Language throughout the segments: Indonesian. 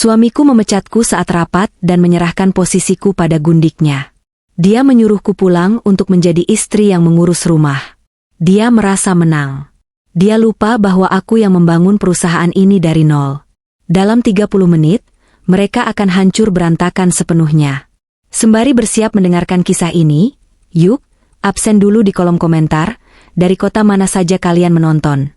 Suamiku memecatku saat rapat dan menyerahkan posisiku pada gundiknya. Dia menyuruhku pulang untuk menjadi istri yang mengurus rumah. Dia merasa menang. Dia lupa bahwa aku yang membangun perusahaan ini dari nol. Dalam 30 menit, mereka akan hancur berantakan sepenuhnya. Sembari bersiap mendengarkan kisah ini, yuk, absen dulu di kolom komentar, dari kota mana saja kalian menonton.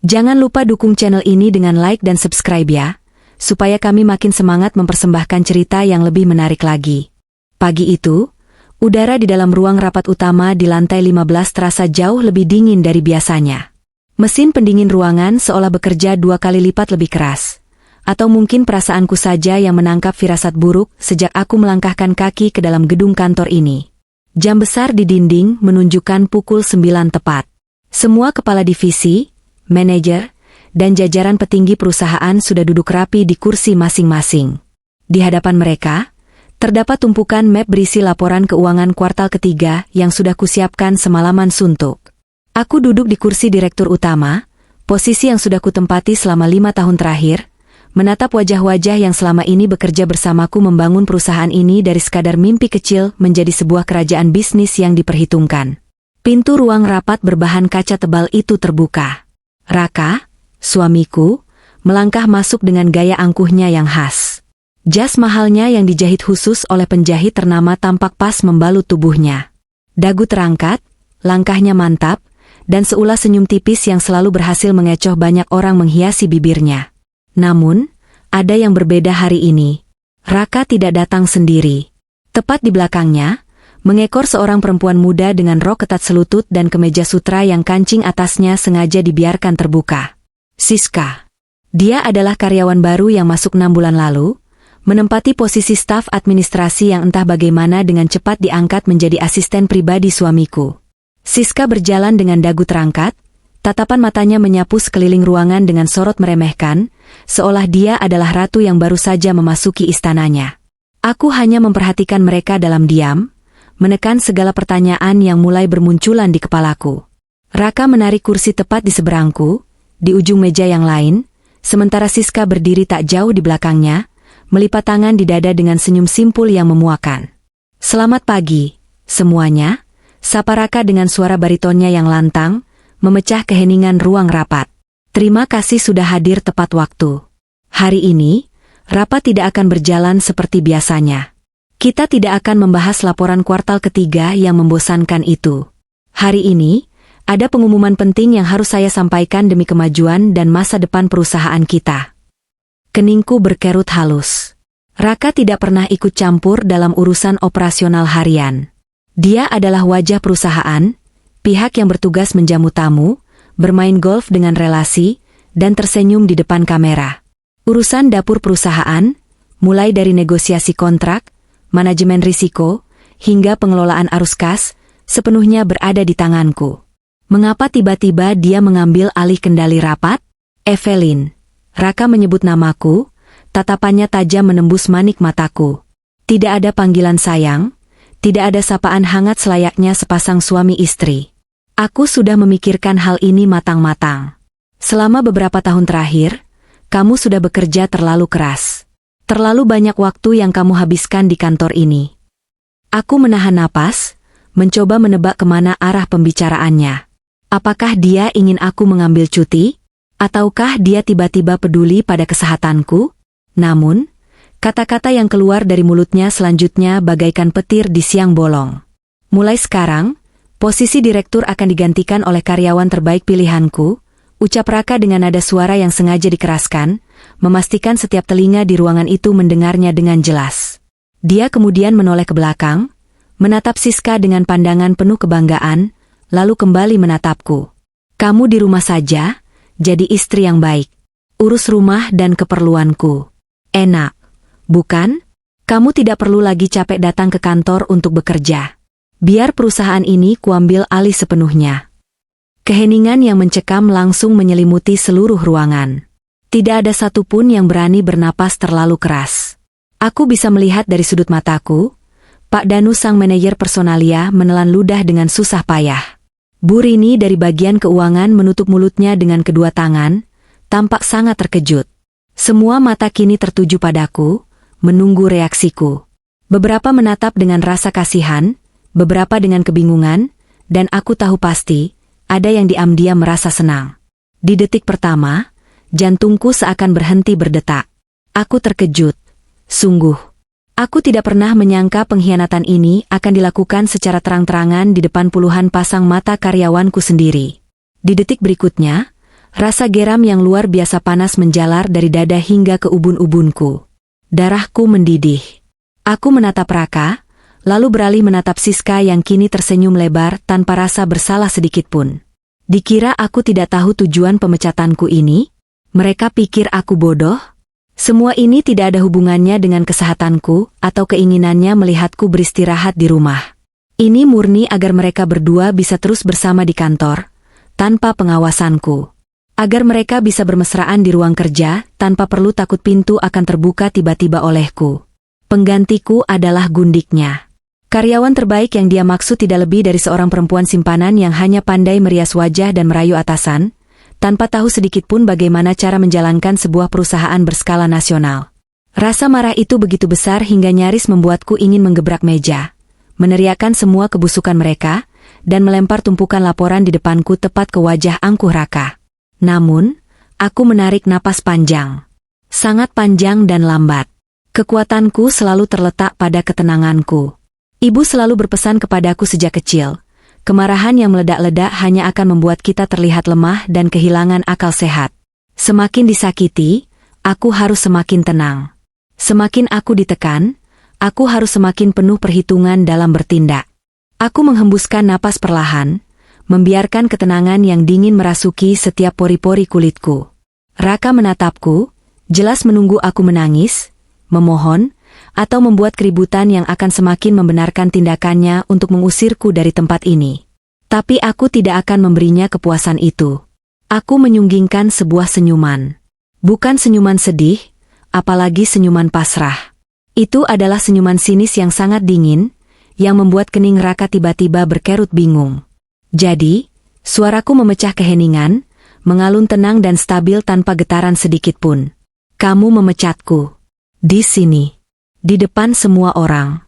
Jangan lupa dukung channel ini dengan like dan subscribe ya, supaya kami makin semangat mempersembahkan cerita yang lebih menarik lagi. Pagi itu, udara di dalam ruang rapat utama di lantai 15 terasa jauh lebih dingin dari biasanya. Mesin pendingin ruangan seolah bekerja 2 kali lipat lebih keras. Atau mungkin perasaanku saja yang menangkap firasat buruk sejak aku melangkahkan kaki ke dalam gedung kantor ini. Jam besar di dinding menunjukkan pukul 9 tepat. Semua kepala divisi, manajer, dan jajaran petinggi perusahaan sudah duduk rapi di kursi masing-masing. Di hadapan mereka, terdapat tumpukan map berisi laporan keuangan kuartal ketiga yang sudah kusiapkan semalaman suntuk. Aku duduk di kursi direktur utama, posisi yang sudah kutempati selama 5 tahun terakhir, menatap wajah-wajah yang selama ini bekerja bersamaku membangun perusahaan ini dari sekadar mimpi kecil menjadi sebuah kerajaan bisnis yang diperhitungkan. Pintu ruang rapat berbahan kaca tebal itu terbuka. Raka, suamiku, melangkah masuk dengan gaya angkuhnya yang khas. Jas mahalnya yang dijahit khusus oleh penjahit ternama tampak pas membalut tubuhnya. Dagu terangkat, langkahnya mantap, dan seulas senyum tipis yang selalu berhasil mengecoh banyak orang menghiasi bibirnya. Namun, ada yang berbeda hari ini. Raka tidak datang sendiri. Tepat di belakangnya, mengekor seorang perempuan muda dengan rok ketat selutut dan kemeja sutra yang kancing atasnya sengaja dibiarkan terbuka. Siska. Dia adalah karyawan baru yang masuk 6 bulan lalu, menempati posisi staf administrasi yang entah bagaimana dengan cepat diangkat menjadi asisten pribadi suamiku. Siska berjalan dengan dagu terangkat, tatapan matanya menyapu sekeliling ruangan dengan sorot meremehkan, seolah dia adalah ratu yang baru saja memasuki istananya. Aku hanya memperhatikan mereka dalam diam, menekan segala pertanyaan yang mulai bermunculan di kepalaku. Raka menarik kursi tepat di seberangku, di ujung meja yang lain, sementara Siska berdiri tak jauh di belakangnya, melipat tangan di dada dengan senyum simpul yang memuakan. "Selamat pagi, semuanya," sapa Raka dengan suara baritonnya yang lantang, memecah keheningan ruang rapat. "Terima kasih sudah hadir tepat waktu. Hari ini, rapat tidak akan berjalan seperti biasanya. Kita tidak akan membahas laporan kuartal ketiga yang membosankan itu. Hari ini, ada pengumuman penting yang harus saya sampaikan demi kemajuan dan masa depan perusahaan kita." Keningku berkerut halus. Raka tidak pernah ikut campur dalam urusan operasional harian. Dia adalah wajah perusahaan, pihak yang bertugas menjamu tamu, bermain golf dengan relasi, dan tersenyum di depan kamera. Urusan dapur perusahaan, mulai dari negosiasi kontrak, manajemen risiko, hingga pengelolaan arus kas, sepenuhnya berada di tanganku. Mengapa tiba-tiba dia mengambil alih kendali rapat? "Evelyn." Raka menyebut namaku, tatapannya tajam menembus manik mataku. Tidak ada panggilan sayang, tidak ada sapaan hangat selayaknya sepasang suami istri. Aku sudah memikirkan hal ini matang-matang. Selama beberapa tahun terakhir, kamu sudah bekerja terlalu keras. Terlalu banyak waktu yang kamu habiskan di kantor ini. Aku menahan napas, mencoba menebak kemana arah pembicaraannya. Apakah dia ingin aku mengambil cuti? Ataukah dia tiba-tiba peduli pada kesehatanku? Namun, kata-kata yang keluar dari mulutnya selanjutnya bagaikan petir di siang bolong. "Mulai sekarang, posisi direktur akan digantikan oleh karyawan terbaik pilihanku," ucap Raka dengan nada suara yang sengaja dikeraskan, memastikan setiap telinga di ruangan itu mendengarnya dengan jelas. Dia kemudian menoleh ke belakang, menatap Siska dengan pandangan penuh kebanggaan, lalu kembali menatapku. "Kamu di rumah saja, jadi istri yang baik. Urus rumah dan keperluanku. Enak, bukan? Kamu tidak perlu lagi capek datang ke kantor untuk bekerja. Biar perusahaan ini kuambil alih sepenuhnya." Keheningan yang mencekam langsung menyelimuti seluruh ruangan. Tidak ada satupun yang berani bernapas terlalu keras. Aku bisa melihat dari sudut mataku, Pak Danu sang manajer personalia menelan ludah dengan susah payah. Bu Rini dari bagian keuangan menutup mulutnya dengan kedua tangan, tampak sangat terkejut. Semua mata kini tertuju padaku, menunggu reaksiku. Beberapa menatap dengan rasa kasihan, beberapa dengan kebingungan, dan aku tahu pasti, ada yang diam-diam merasa senang. Di detik pertama, jantungku seakan berhenti berdetak. Aku terkejut. Sungguh. Aku tidak pernah menyangka pengkhianatan ini akan dilakukan secara terang-terangan di depan puluhan pasang mata karyawanku sendiri. Di detik berikutnya, rasa geram yang luar biasa panas menjalar dari dada hingga ke ubun-ubunku. Darahku mendidih. Aku menatap Raka, lalu beralih menatap Siska yang kini tersenyum lebar tanpa rasa bersalah sedikitpun. Dikira aku tidak tahu tujuan pemecatanku ini? Mereka pikir aku bodoh? Semua ini tidak ada hubungannya dengan kesehatanku atau keinginannya melihatku beristirahat di rumah. Ini murni agar mereka berdua bisa terus bersama di kantor, tanpa pengawasanku. Agar mereka bisa bermesraan di ruang kerja tanpa perlu takut pintu akan terbuka tiba-tiba olehku. Penggantiku adalah Gundiknya. Karyawan terbaik yang dia maksud tidak lebih dari seorang perempuan simpanan yang hanya pandai merias wajah dan merayu atasan, tanpa tahu sedikitpun bagaimana cara menjalankan sebuah perusahaan berskala nasional. Rasa marah itu begitu besar hingga nyaris membuatku ingin menggebrak meja, meneriakkan semua kebusukan mereka, dan melempar tumpukan laporan di depanku tepat ke wajah angkuh Raka. Namun, aku menarik napas panjang. Sangat panjang dan lambat. Kekuatanku selalu terletak pada ketenanganku. Ibu selalu berpesan kepadaku sejak kecil, kemarahan yang meledak-ledak hanya akan membuat kita terlihat lemah dan kehilangan akal sehat. Semakin disakiti, aku harus semakin tenang. Semakin aku ditekan, aku harus semakin penuh perhitungan dalam bertindak. Aku menghembuskan napas perlahan, membiarkan ketenangan yang dingin merasuki setiap pori-pori kulitku. Raka menatapku, jelas menunggu aku menangis, memohon, atau membuat keributan yang akan semakin membenarkan tindakannya untuk mengusirku dari tempat ini. Tapi aku tidak akan memberinya kepuasan itu. Aku menyunggingkan sebuah senyuman. Bukan senyuman sedih, apalagi senyuman pasrah. Itu adalah senyuman sinis yang sangat dingin, yang membuat kening Raka tiba-tiba berkerut bingung. Jadi, suaraku memecah keheningan, mengalun tenang dan stabil tanpa getaran sedikitpun. Kamu memecatku. Di sini. Di depan semua orang.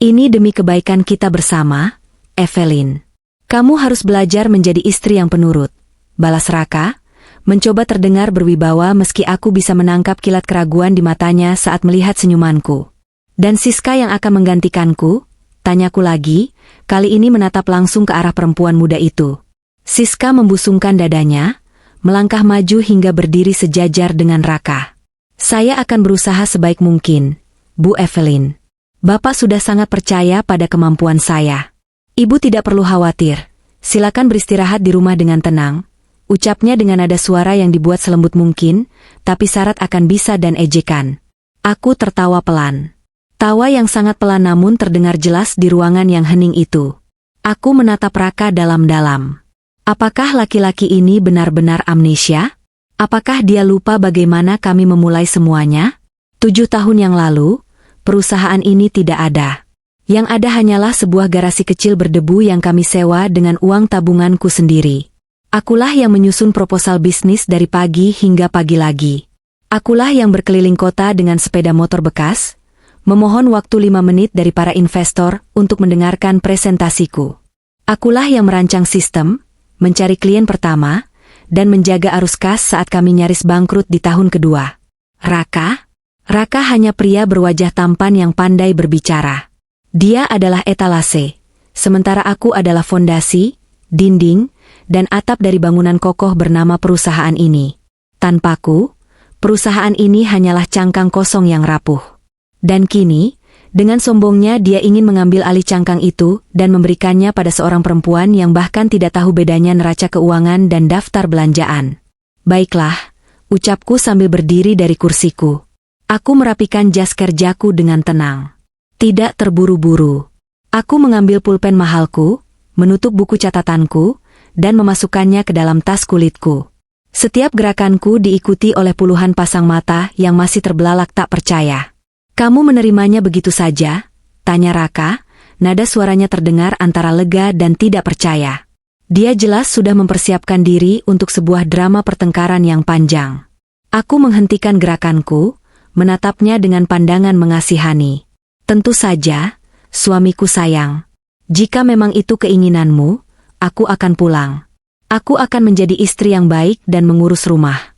Ini demi kebaikan kita bersama, Evelyn. Kamu harus belajar menjadi istri yang penurut. Balas Raka, mencoba terdengar berwibawa meski aku bisa menangkap kilat keraguan di matanya saat melihat senyumanku. Dan Siska yang akan menggantikanku? Tanyaku lagi, kali ini menatap langsung ke arah perempuan muda itu. Siska membusungkan dadanya, melangkah maju hingga berdiri sejajar dengan Raka. Saya akan berusaha sebaik mungkin, Bu Evelyn. Bapak sudah sangat percaya pada kemampuan saya. Ibu tidak perlu khawatir. Silakan beristirahat di rumah dengan tenang. Ucapnya dengan nada suara yang dibuat selembut mungkin, tapi syarat akan bisa dan ejekan. Aku tertawa pelan. Tawa yang sangat pelan namun terdengar jelas di ruangan yang hening itu. Aku menatap Raka dalam-dalam. Apakah laki-laki ini benar-benar amnesia? Apakah dia lupa bagaimana kami memulai semuanya? 7 tahun yang lalu, perusahaan ini tidak ada. Yang ada hanyalah sebuah garasi kecil berdebu yang kami sewa dengan uang tabunganku sendiri. Akulah yang menyusun proposal bisnis dari pagi hingga pagi lagi. Akulah yang berkeliling kota dengan sepeda motor bekas, memohon waktu 5 menit dari para investor untuk mendengarkan presentasiku. Akulah yang merancang sistem, mencari klien pertama, dan menjaga arus kas saat kami nyaris bangkrut di tahun kedua. Raka? Raka hanya pria berwajah tampan yang pandai berbicara. Dia adalah etalase, sementara aku adalah fondasi, dinding, dan atap dari bangunan kokoh bernama perusahaan ini. Tanpaku, perusahaan ini hanyalah cangkang kosong yang rapuh. Dan kini, dengan sombongnya dia ingin mengambil alih cangkang itu dan memberikannya pada seorang perempuan yang bahkan tidak tahu bedanya neraca keuangan dan daftar belanjaan. Baiklah, ucapku sambil berdiri dari kursiku. Aku merapikan jas kerjaku dengan tenang. Tidak terburu-buru. Aku mengambil pulpen mahalku, menutup buku catatanku, dan memasukkannya ke dalam tas kulitku. Setiap gerakanku diikuti oleh puluhan pasang mata yang masih terbelalak tak percaya. Kamu menerimanya begitu saja? Tanya Raka, nada suaranya terdengar antara lega dan tidak percaya. Dia jelas sudah mempersiapkan diri untuk sebuah drama pertengkaran yang panjang. Aku menghentikan gerakanku, menatapnya dengan pandangan mengasihani. Tentu saja, suamiku sayang. Jika memang itu keinginanmu, aku akan pulang. Aku akan menjadi istri yang baik dan mengurus rumah.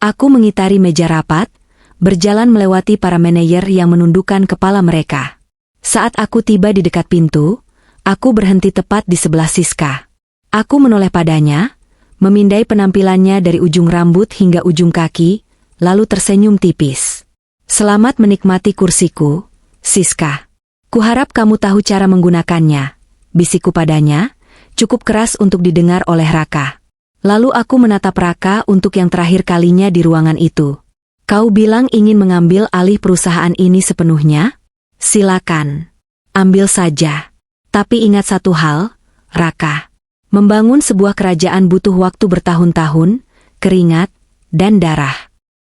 Aku mengitari meja rapat, berjalan melewati para manajer yang menundukkan kepala mereka. Saat aku tiba di dekat pintu, aku berhenti tepat di sebelah Siska. Aku menoleh padanya, memindai penampilannya dari ujung rambut hingga ujung kaki, lalu tersenyum tipis. Selamat menikmati kursiku, Siska. Kuharap kamu tahu cara menggunakannya, bisikku padanya, cukup keras untuk didengar oleh Raka. Lalu aku menatap Raka untuk yang terakhir kalinya di ruangan itu. Kau bilang ingin mengambil alih perusahaan ini sepenuhnya? Silakan. Ambil saja. Tapi ingat satu hal, Raka. Membangun sebuah kerajaan butuh waktu bertahun-tahun, keringat, dan darah.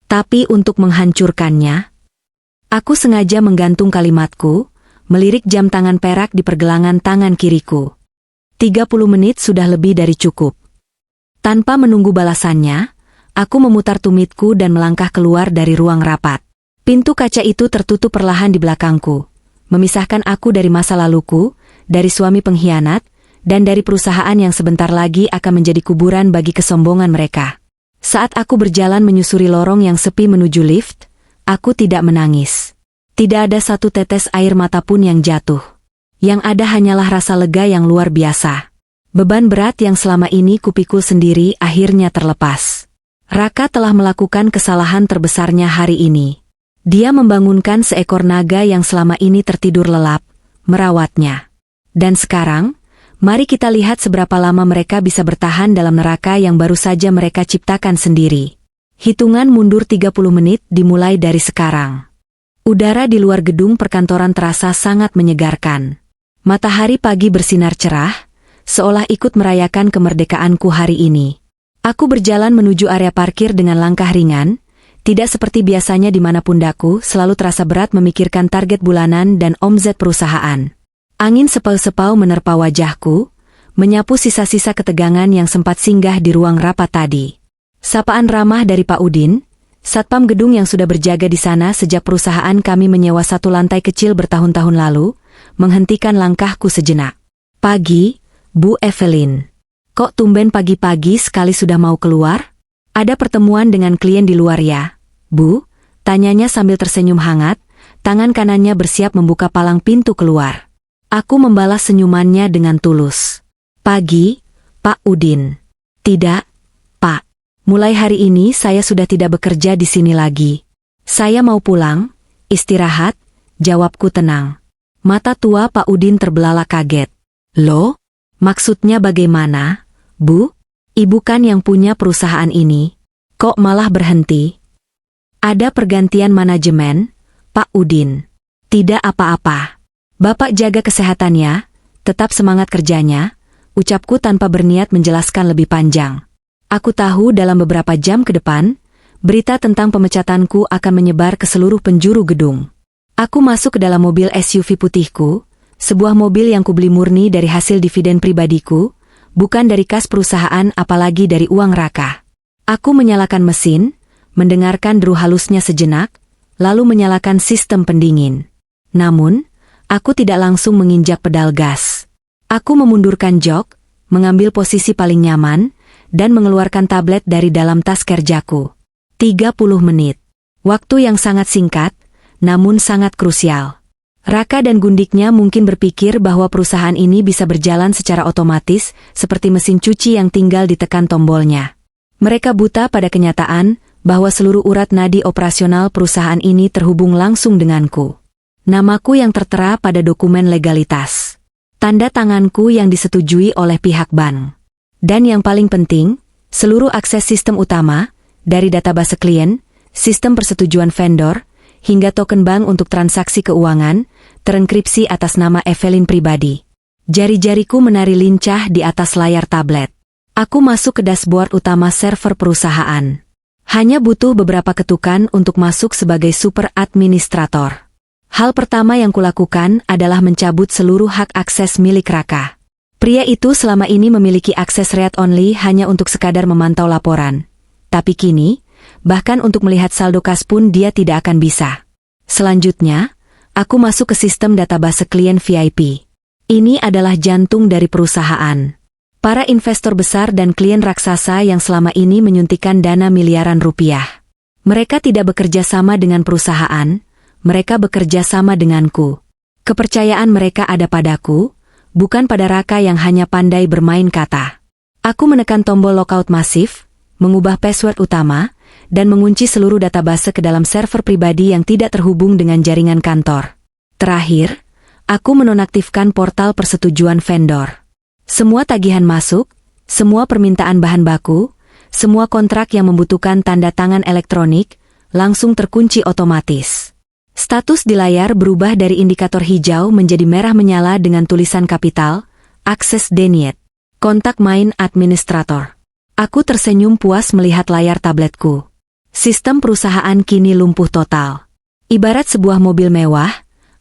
Tapi untuk menghancurkannya, aku sengaja menggantung kalimatku, melirik jam tangan perak di pergelangan tangan kiriku. 30 menit sudah lebih dari cukup. Tanpa menunggu balasannya, aku memutar tumitku dan melangkah keluar dari ruang rapat. Pintu kaca itu tertutup perlahan di belakangku, memisahkan aku dari masa laluku, dari suami pengkhianat, dan dari perusahaan yang sebentar lagi akan menjadi kuburan bagi kesombongan mereka. Saat aku berjalan menyusuri lorong yang sepi menuju lift, aku tidak menangis. Tidak ada satu tetes air mata pun yang jatuh. Yang ada hanyalah rasa lega yang luar biasa. Beban berat yang selama ini kupikul sendiri akhirnya terlepas. Raka telah melakukan kesalahan terbesarnya hari ini. Dia membangunkan seekor naga yang selama ini tertidur lelap, merawatnya. Dan sekarang, mari kita lihat seberapa lama mereka bisa bertahan dalam neraka yang baru saja mereka ciptakan sendiri. Hitungan mundur 30 menit dimulai dari sekarang. Udara di luar gedung perkantoran terasa sangat menyegarkan. Matahari pagi bersinar cerah, seolah ikut merayakan kemerdekaanku hari ini. Aku berjalan menuju area parkir dengan langkah ringan, tidak seperti biasanya di mana pundakku selalu terasa berat memikirkan target bulanan dan omzet perusahaan. Angin sepau-sepau menerpa wajahku, menyapu sisa-sisa ketegangan yang sempat singgah di ruang rapat tadi. Sapaan ramah dari Pak Udin, satpam gedung yang sudah berjaga di sana sejak perusahaan kami menyewa satu lantai kecil bertahun-tahun lalu, menghentikan langkahku sejenak. Pagi, Bu Evelyn. Kok tumben pagi-pagi sekali sudah mau keluar? Ada pertemuan dengan klien di luar ya, Bu? Tanyanya sambil tersenyum hangat, tangan kanannya bersiap membuka palang pintu keluar. Aku membalas senyumannya dengan tulus. Pagi, Pak Udin. Tidak, Pak. Mulai hari ini saya sudah tidak bekerja di sini lagi. Saya mau pulang, istirahat, jawabku tenang. Mata tua Pak Udin terbelalak kaget. Loh? Maksudnya bagaimana, Bu? Ibu kan yang punya perusahaan ini. Kok malah berhenti? Ada pergantian manajemen, Pak Udin. Tidak apa-apa. Bapak jaga kesehatannya, tetap semangat kerjanya, ucapku tanpa berniat menjelaskan lebih panjang. Aku tahu dalam beberapa jam ke depan, berita tentang pemecatanku akan menyebar ke seluruh penjuru gedung. Aku masuk ke dalam mobil SUV putihku, sebuah mobil yang kubeli murni dari hasil dividen pribadiku, bukan dari kas perusahaan apalagi dari uang Raka. Aku menyalakan mesin, mendengarkan deru halusnya sejenak, lalu menyalakan sistem pendingin. Namun, aku tidak langsung menginjak pedal gas. Aku memundurkan jok, mengambil posisi paling nyaman, dan mengeluarkan tablet dari dalam tas kerjaku. 30 menit. Waktu yang sangat singkat, namun sangat krusial. Raka dan gundiknya mungkin berpikir bahwa perusahaan ini bisa berjalan secara otomatis, seperti mesin cuci yang tinggal ditekan tombolnya. Mereka buta pada kenyataan bahwa seluruh urat nadi operasional perusahaan ini terhubung langsung denganku. Namaku yang tertera pada dokumen legalitas. Tanda tanganku yang disetujui oleh pihak bank. Dan yang paling penting, seluruh akses sistem utama, dari database klien, sistem persetujuan vendor, hingga token bank untuk transaksi keuangan, terenkripsi atas nama Evelyn pribadi. Jari-jariku menari lincah di atas layar tablet. Aku masuk ke dashboard utama server perusahaan. Hanya butuh beberapa ketukan untuk masuk sebagai super administrator. Hal pertama yang kulakukan adalah mencabut seluruh hak akses milik Raka. Pria itu selama ini memiliki akses read-only hanya untuk sekadar memantau laporan. Tapi kini, Bahkan untuk melihat saldo kas pun dia tidak akan bisa. Selanjutnya, aku masuk ke sistem database klien VIP. Ini adalah jantung dari perusahaan. Para investor besar dan klien raksasa yang selama ini menyuntikkan dana miliaran rupiah. Mereka tidak bekerja sama dengan perusahaan, mereka bekerja sama denganku. Kepercayaan mereka ada padaku, bukan pada Raka yang hanya pandai bermain kata. Aku menekan tombol lockout masif, mengubah password utama, dan mengunci seluruh database ke dalam server pribadi yang tidak terhubung dengan jaringan kantor. Terakhir, aku menonaktifkan portal persetujuan vendor. Semua tagihan masuk, semua permintaan bahan baku, semua kontrak yang membutuhkan tanda tangan elektronik, langsung terkunci otomatis. Status di layar berubah dari indikator hijau menjadi merah menyala dengan tulisan kapital, akses denied, kontak main administrator. Aku tersenyum puas melihat layar tabletku. Sistem perusahaan kini lumpuh total. Ibarat sebuah mobil mewah,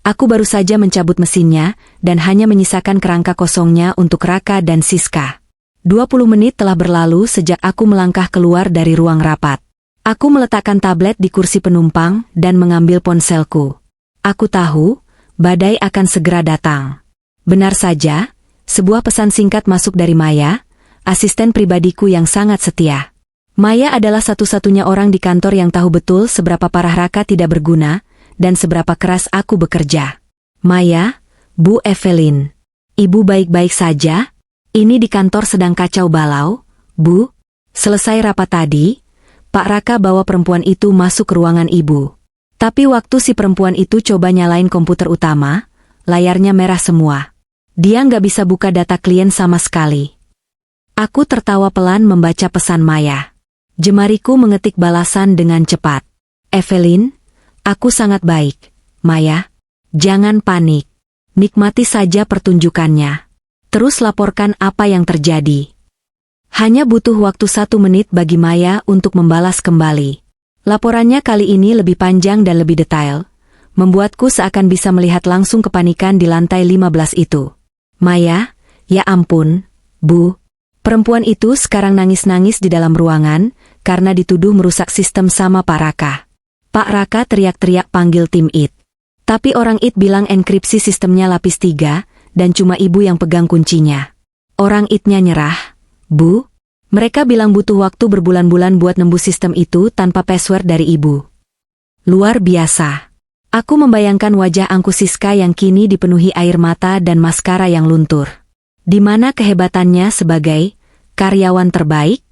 aku baru saja mencabut mesinnya dan hanya menyisakan kerangka kosongnya untuk Raka dan Siska. 20 menit telah berlalu sejak aku melangkah keluar dari ruang rapat. Aku meletakkan tablet di kursi penumpang dan mengambil ponselku. Aku tahu, badai akan segera datang. Benar saja, sebuah pesan singkat masuk dari Maya, asisten pribadiku yang sangat setia. Maya adalah satu-satunya orang di kantor yang tahu betul seberapa parah Raka tidak berguna, dan seberapa keras aku bekerja. Maya, Bu Evelyn. Ibu baik-baik saja? Ini di kantor sedang kacau balau, Bu. Selesai rapat tadi, Pak Raka bawa perempuan itu masuk ke ruangan ibu. Tapi waktu si perempuan itu coba nyalain komputer utama, layarnya merah semua. Dia nggak bisa buka data klien sama sekali. Aku tertawa pelan membaca pesan Maya. Jemariku mengetik balasan dengan cepat. Evelyn, aku sangat baik. Maya, jangan panik. Nikmati saja pertunjukannya. Terus laporkan apa yang terjadi. Hanya butuh waktu 1 menit bagi Maya untuk membalas kembali. Laporannya kali ini lebih panjang dan lebih detail, membuatku seakan bisa melihat langsung kepanikan di lantai 15 itu. Maya, ya ampun, Bu. Perempuan itu sekarang nangis-nangis di dalam ruangan, karena dituduh merusak sistem sama Pak Raka. Pak Raka teriak-teriak panggil tim IT. Tapi orang IT bilang enkripsi sistemnya lapis 3, dan cuma ibu yang pegang kuncinya. Orang IT-nya nyerah, Bu. Mereka bilang butuh waktu berbulan-bulan buat nembus sistem itu tanpa password dari ibu. Luar biasa. Aku membayangkan wajah Angku Siska yang kini dipenuhi air mata dan maskara yang luntur. Di mana kehebatannya sebagai karyawan terbaik?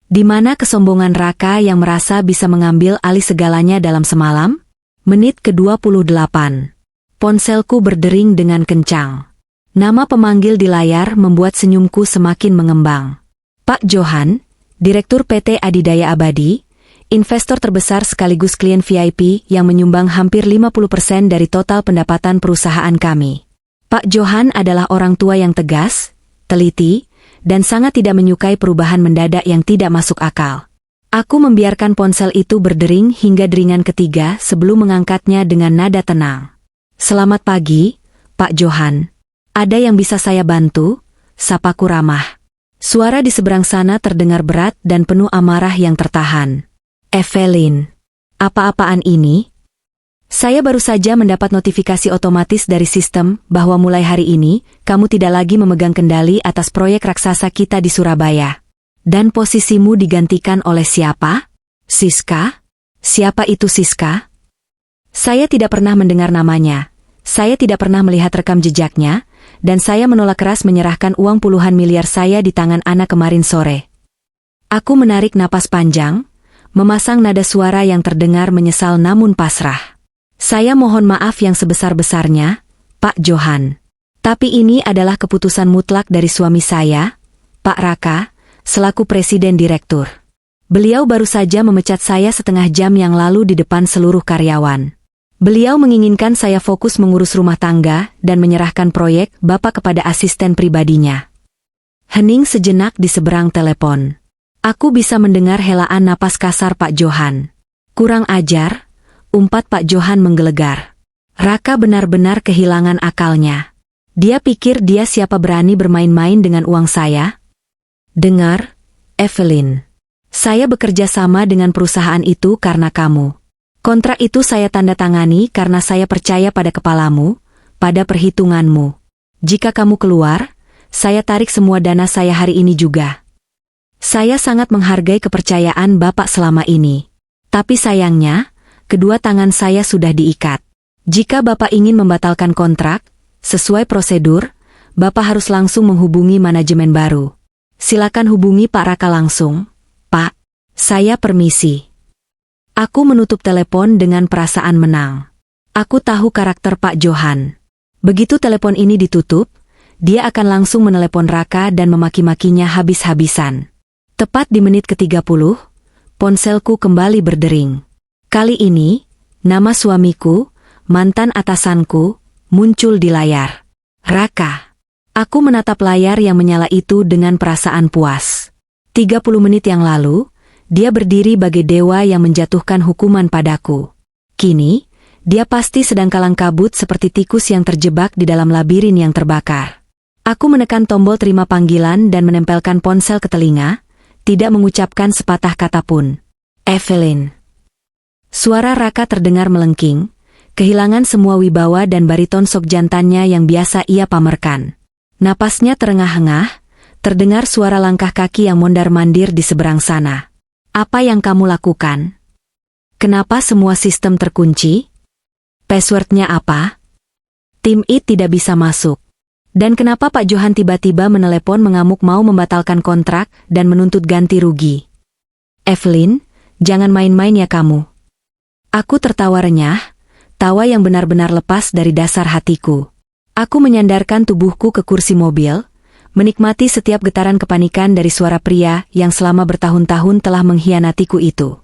Di mana kesombongan Raka yang merasa bisa mengambil alih segalanya dalam semalam? Menit ke-28. Ponselku berdering dengan kencang. Nama pemanggil di layar membuat senyumku semakin mengembang. Pak Johan, Direktur PT Adidaya Abadi, investor terbesar sekaligus klien VIP yang menyumbang hampir 50% dari total pendapatan perusahaan kami. Pak Johan adalah orang tua yang tegas, teliti, dan sangat tidak menyukai perubahan mendadak yang tidak masuk akal. Aku membiarkan ponsel itu berdering hingga deringan ketiga sebelum mengangkatnya dengan nada tenang. Selamat pagi, Pak Johan. Ada yang bisa saya bantu? Sapaku ramah. Suara di seberang sana terdengar berat dan penuh amarah yang tertahan. Evelyn, apa-apaan ini? Saya baru saja mendapat notifikasi otomatis dari sistem bahwa mulai hari ini, kamu tidak lagi memegang kendali atas proyek raksasa kita di Surabaya. Dan posisimu digantikan oleh siapa? Siska? Siapa itu Siska? Saya tidak pernah mendengar namanya. Saya tidak pernah melihat rekam jejaknya, dan saya menolak keras menyerahkan uang puluhan miliar saya di tangan anak kemarin sore. Aku menarik napas panjang, memasang nada suara yang terdengar menyesal namun pasrah. Saya mohon maaf yang sebesar-besarnya, Pak Johan. Tapi ini adalah keputusan mutlak dari suami saya, Pak Raka, selaku Presiden Direktur. Beliau baru saja memecat saya setengah jam yang lalu di depan seluruh karyawan. Beliau menginginkan saya fokus mengurus rumah tangga dan menyerahkan proyek Bapak kepada asisten pribadinya. Hening sejenak di seberang telepon. Aku bisa mendengar helaan napas kasar Pak Johan. Kurang ajar, umpat Pak Johan menggelegar. Raka benar-benar kehilangan akalnya. Dia pikir dia siapa berani bermain-main dengan uang saya? Dengar, Evelyn. Saya bekerja sama dengan perusahaan itu karena kamu. Kontrak itu saya tanda tangani karena saya percaya pada kepalamu, pada perhitunganmu. Jika kamu keluar, saya tarik semua dana saya hari ini juga. Saya sangat menghargai kepercayaan Bapak selama ini. Tapi sayangnya, kedua tangan saya sudah diikat. Jika Bapak ingin membatalkan kontrak, sesuai prosedur, Bapak harus langsung menghubungi manajemen baru. Silakan hubungi Pak Raka langsung. Pak, saya permisi. Aku menutup telepon dengan perasaan menang. Aku tahu karakter Pak Johan. Begitu telepon ini ditutup, dia akan langsung menelepon Raka dan memaki-makinya habis-habisan. Tepat di menit ke-30, ponselku kembali berdering. Kali ini, nama suamiku, mantan atasanku, muncul di layar. Raka. Aku menatap layar yang menyala itu dengan perasaan puas. 30 menit yang lalu, dia berdiri bagai dewa yang menjatuhkan hukuman padaku. Kini, dia pasti sedang kalang kabut seperti tikus yang terjebak di dalam labirin yang terbakar. Aku menekan tombol terima panggilan dan menempelkan ponsel ke telinga, tidak mengucapkan sepatah kata pun. Evelyn. Suara Raka terdengar melengking, kehilangan semua wibawa dan bariton sok jantannya yang biasa ia pamerkan. Napasnya terengah-engah, terdengar suara langkah kaki yang mondar-mandir di seberang sana. Apa yang kamu lakukan? Kenapa semua sistem terkunci? Passwordnya apa? Tim IT tidak bisa masuk. Dan kenapa Pak Johan tiba-tiba menelepon mengamuk mau membatalkan kontrak dan menuntut ganti rugi? Evelyn, jangan main-main ya kamu. Aku tertawa renyah, tawa yang benar-benar lepas dari dasar hatiku. Aku menyandarkan tubuhku ke kursi mobil, menikmati setiap getaran kepanikan dari suara pria yang selama bertahun-tahun telah mengkhianatiku itu.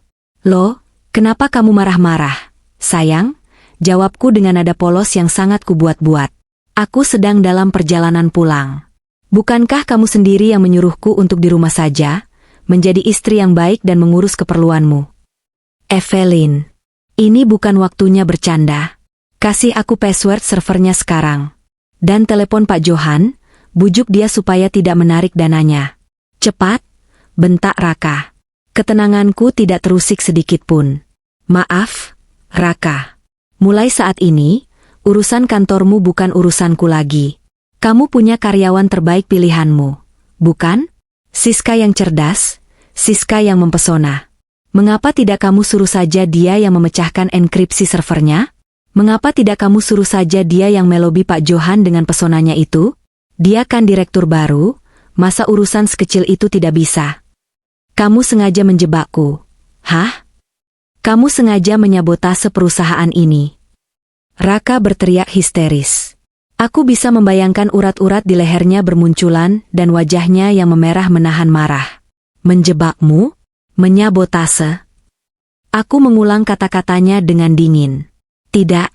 Loh, kenapa kamu marah-marah? Sayang, jawabku dengan nada polos yang sangat kubuat-buat. Aku sedang dalam perjalanan pulang. Bukankah kamu sendiri yang menyuruhku untuk di rumah saja, menjadi istri yang baik dan mengurus keperluanmu? Evelyn, ini bukan waktunya bercanda. Kasih aku password servernya sekarang. Dan telepon Pak Johan, bujuk dia supaya tidak menarik dananya. Cepat, bentak Raka. Ketenanganku tidak terusik sedikit pun. Maaf, Raka. Mulai saat ini, urusan kantormu bukan urusanku lagi. Kamu punya karyawan terbaik pilihanmu, bukan? Siska yang cerdas, Siska yang mempesona. Mengapa tidak kamu suruh saja dia yang memecahkan enkripsi servernya? Mengapa tidak kamu suruh saja dia yang melobi Pak Johan dengan pesonanya itu? Dia kan direktur baru, masa urusan sekecil itu tidak bisa? Kamu sengaja menjebakku. Hah? Kamu sengaja menyabotase perusahaan ini. Raka berteriak histeris. Aku bisa membayangkan urat-urat di lehernya bermunculan dan wajahnya yang memerah menahan marah. Menjebakmu? Menyabotase? Aku mengulang kata-katanya dengan dingin. Tidak,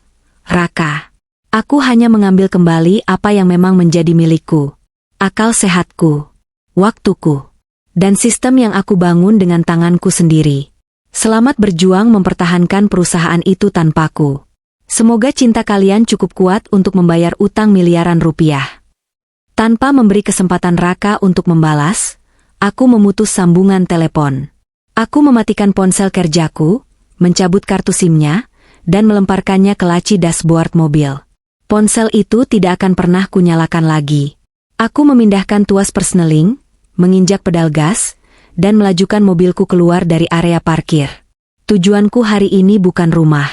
Raka. Aku hanya mengambil kembali apa yang memang menjadi milikku. Akal sehatku, waktuku, dan sistem yang aku bangun dengan tanganku sendiri. Selamat berjuang mempertahankan perusahaan itu tanpaku. Semoga cinta kalian cukup kuat untuk membayar utang miliaran rupiah. Tanpa memberi kesempatan Raka untuk membalas, aku memutus sambungan telepon. Aku mematikan ponsel kerjaku, mencabut kartu SIM-nya, dan melemparkannya ke laci dashboard mobil. Ponsel itu tidak akan pernah kunyalakan lagi. Aku memindahkan tuas persneling, menginjak pedal gas, dan melajukan mobilku keluar dari area parkir. Tujuanku hari ini bukan rumah.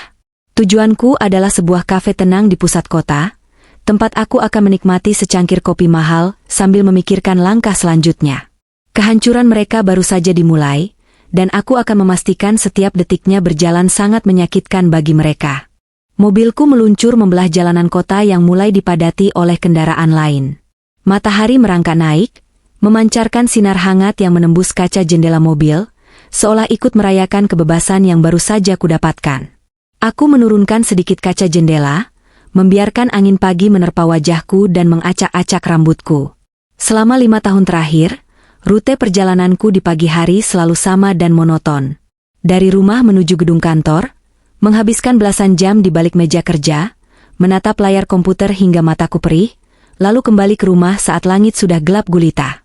Tujuanku adalah sebuah kafe tenang di pusat kota, tempat aku akan menikmati secangkir kopi mahal sambil memikirkan langkah selanjutnya. Kehancuran mereka baru saja dimulai, dan aku akan memastikan setiap detiknya berjalan sangat menyakitkan bagi mereka. Mobilku meluncur membelah jalanan kota yang mulai dipadati oleh kendaraan lain. Matahari merangkak naik, memancarkan sinar hangat yang menembus kaca jendela mobil, seolah ikut merayakan kebebasan yang baru saja kudapatkan. Aku menurunkan sedikit kaca jendela, membiarkan angin pagi menerpa wajahku dan mengacak-acak rambutku. Selama 5 tahun terakhir, rute perjalananku di pagi hari selalu sama dan monoton. Dari rumah menuju gedung kantor, menghabiskan belasan jam di balik meja kerja, menatap layar komputer hingga mataku perih, lalu kembali ke rumah saat langit sudah gelap gulita.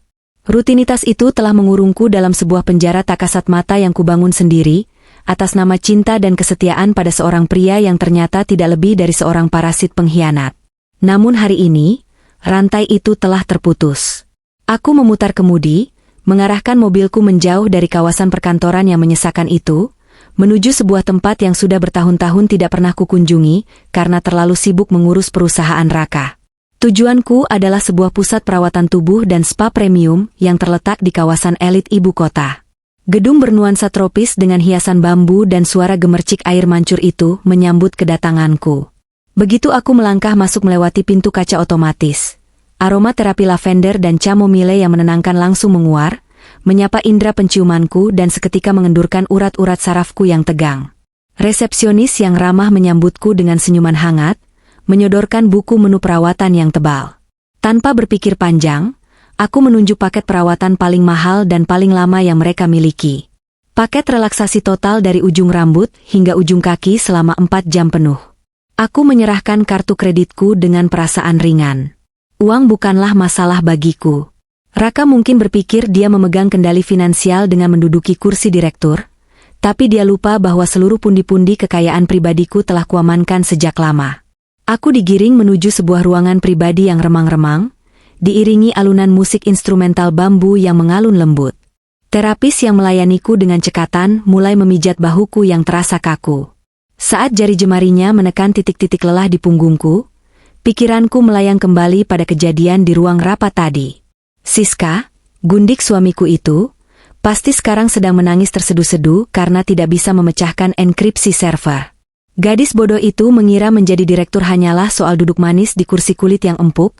Rutinitas itu telah mengurungku dalam sebuah penjara tak kasat mata yang kubangun sendiri, atas nama cinta dan kesetiaan pada seorang pria yang ternyata tidak lebih dari seorang parasit pengkhianat. Namun hari ini, rantai itu telah terputus. Aku memutar kemudi, mengarahkan mobilku menjauh dari kawasan perkantoran yang menyesakan itu, menuju sebuah tempat yang sudah bertahun-tahun tidak pernah kukunjungi, karena terlalu sibuk mengurus perusahaan Raka. Tujuanku adalah sebuah pusat perawatan tubuh dan spa premium yang terletak di kawasan elit ibu kota. Gedung bernuansa tropis dengan hiasan bambu dan suara gemercik air mancur itu menyambut kedatanganku. Begitu aku melangkah masuk melewati pintu kaca otomatis, aroma terapi lavender dan chamomile yang menenangkan langsung menguar, menyapa indera penciumanku dan seketika mengendurkan urat-urat sarafku yang tegang. Resepsionis yang ramah menyambutku dengan senyuman hangat, menyodorkan buku menu perawatan yang tebal. Tanpa berpikir panjang, aku menunjuk paket perawatan paling mahal dan paling lama yang mereka miliki. Paket relaksasi total dari ujung rambut hingga ujung kaki selama 4 jam penuh. Aku menyerahkan kartu kreditku dengan perasaan ringan. Uang bukanlah masalah bagiku. Raka mungkin berpikir dia memegang kendali finansial dengan menduduki kursi direktur, tapi dia lupa bahwa seluruh pundi-pundi kekayaan pribadiku telah kuamankan sejak lama. Aku digiring menuju sebuah ruangan pribadi yang remang-remang, diiringi alunan musik instrumental bambu yang mengalun lembut. Terapis yang melayaniku dengan cekatan mulai memijat bahuku yang terasa kaku. Saat jari jemarinya menekan titik-titik lelah di punggungku, pikiranku melayang kembali pada kejadian di ruang rapat tadi. Siska, gundik suamiku itu, pasti sekarang sedang menangis terseduh-seduh karena tidak bisa memecahkan enkripsi server. Gadis bodoh itu mengira menjadi direktur hanyalah soal duduk manis di kursi kulit yang empuk,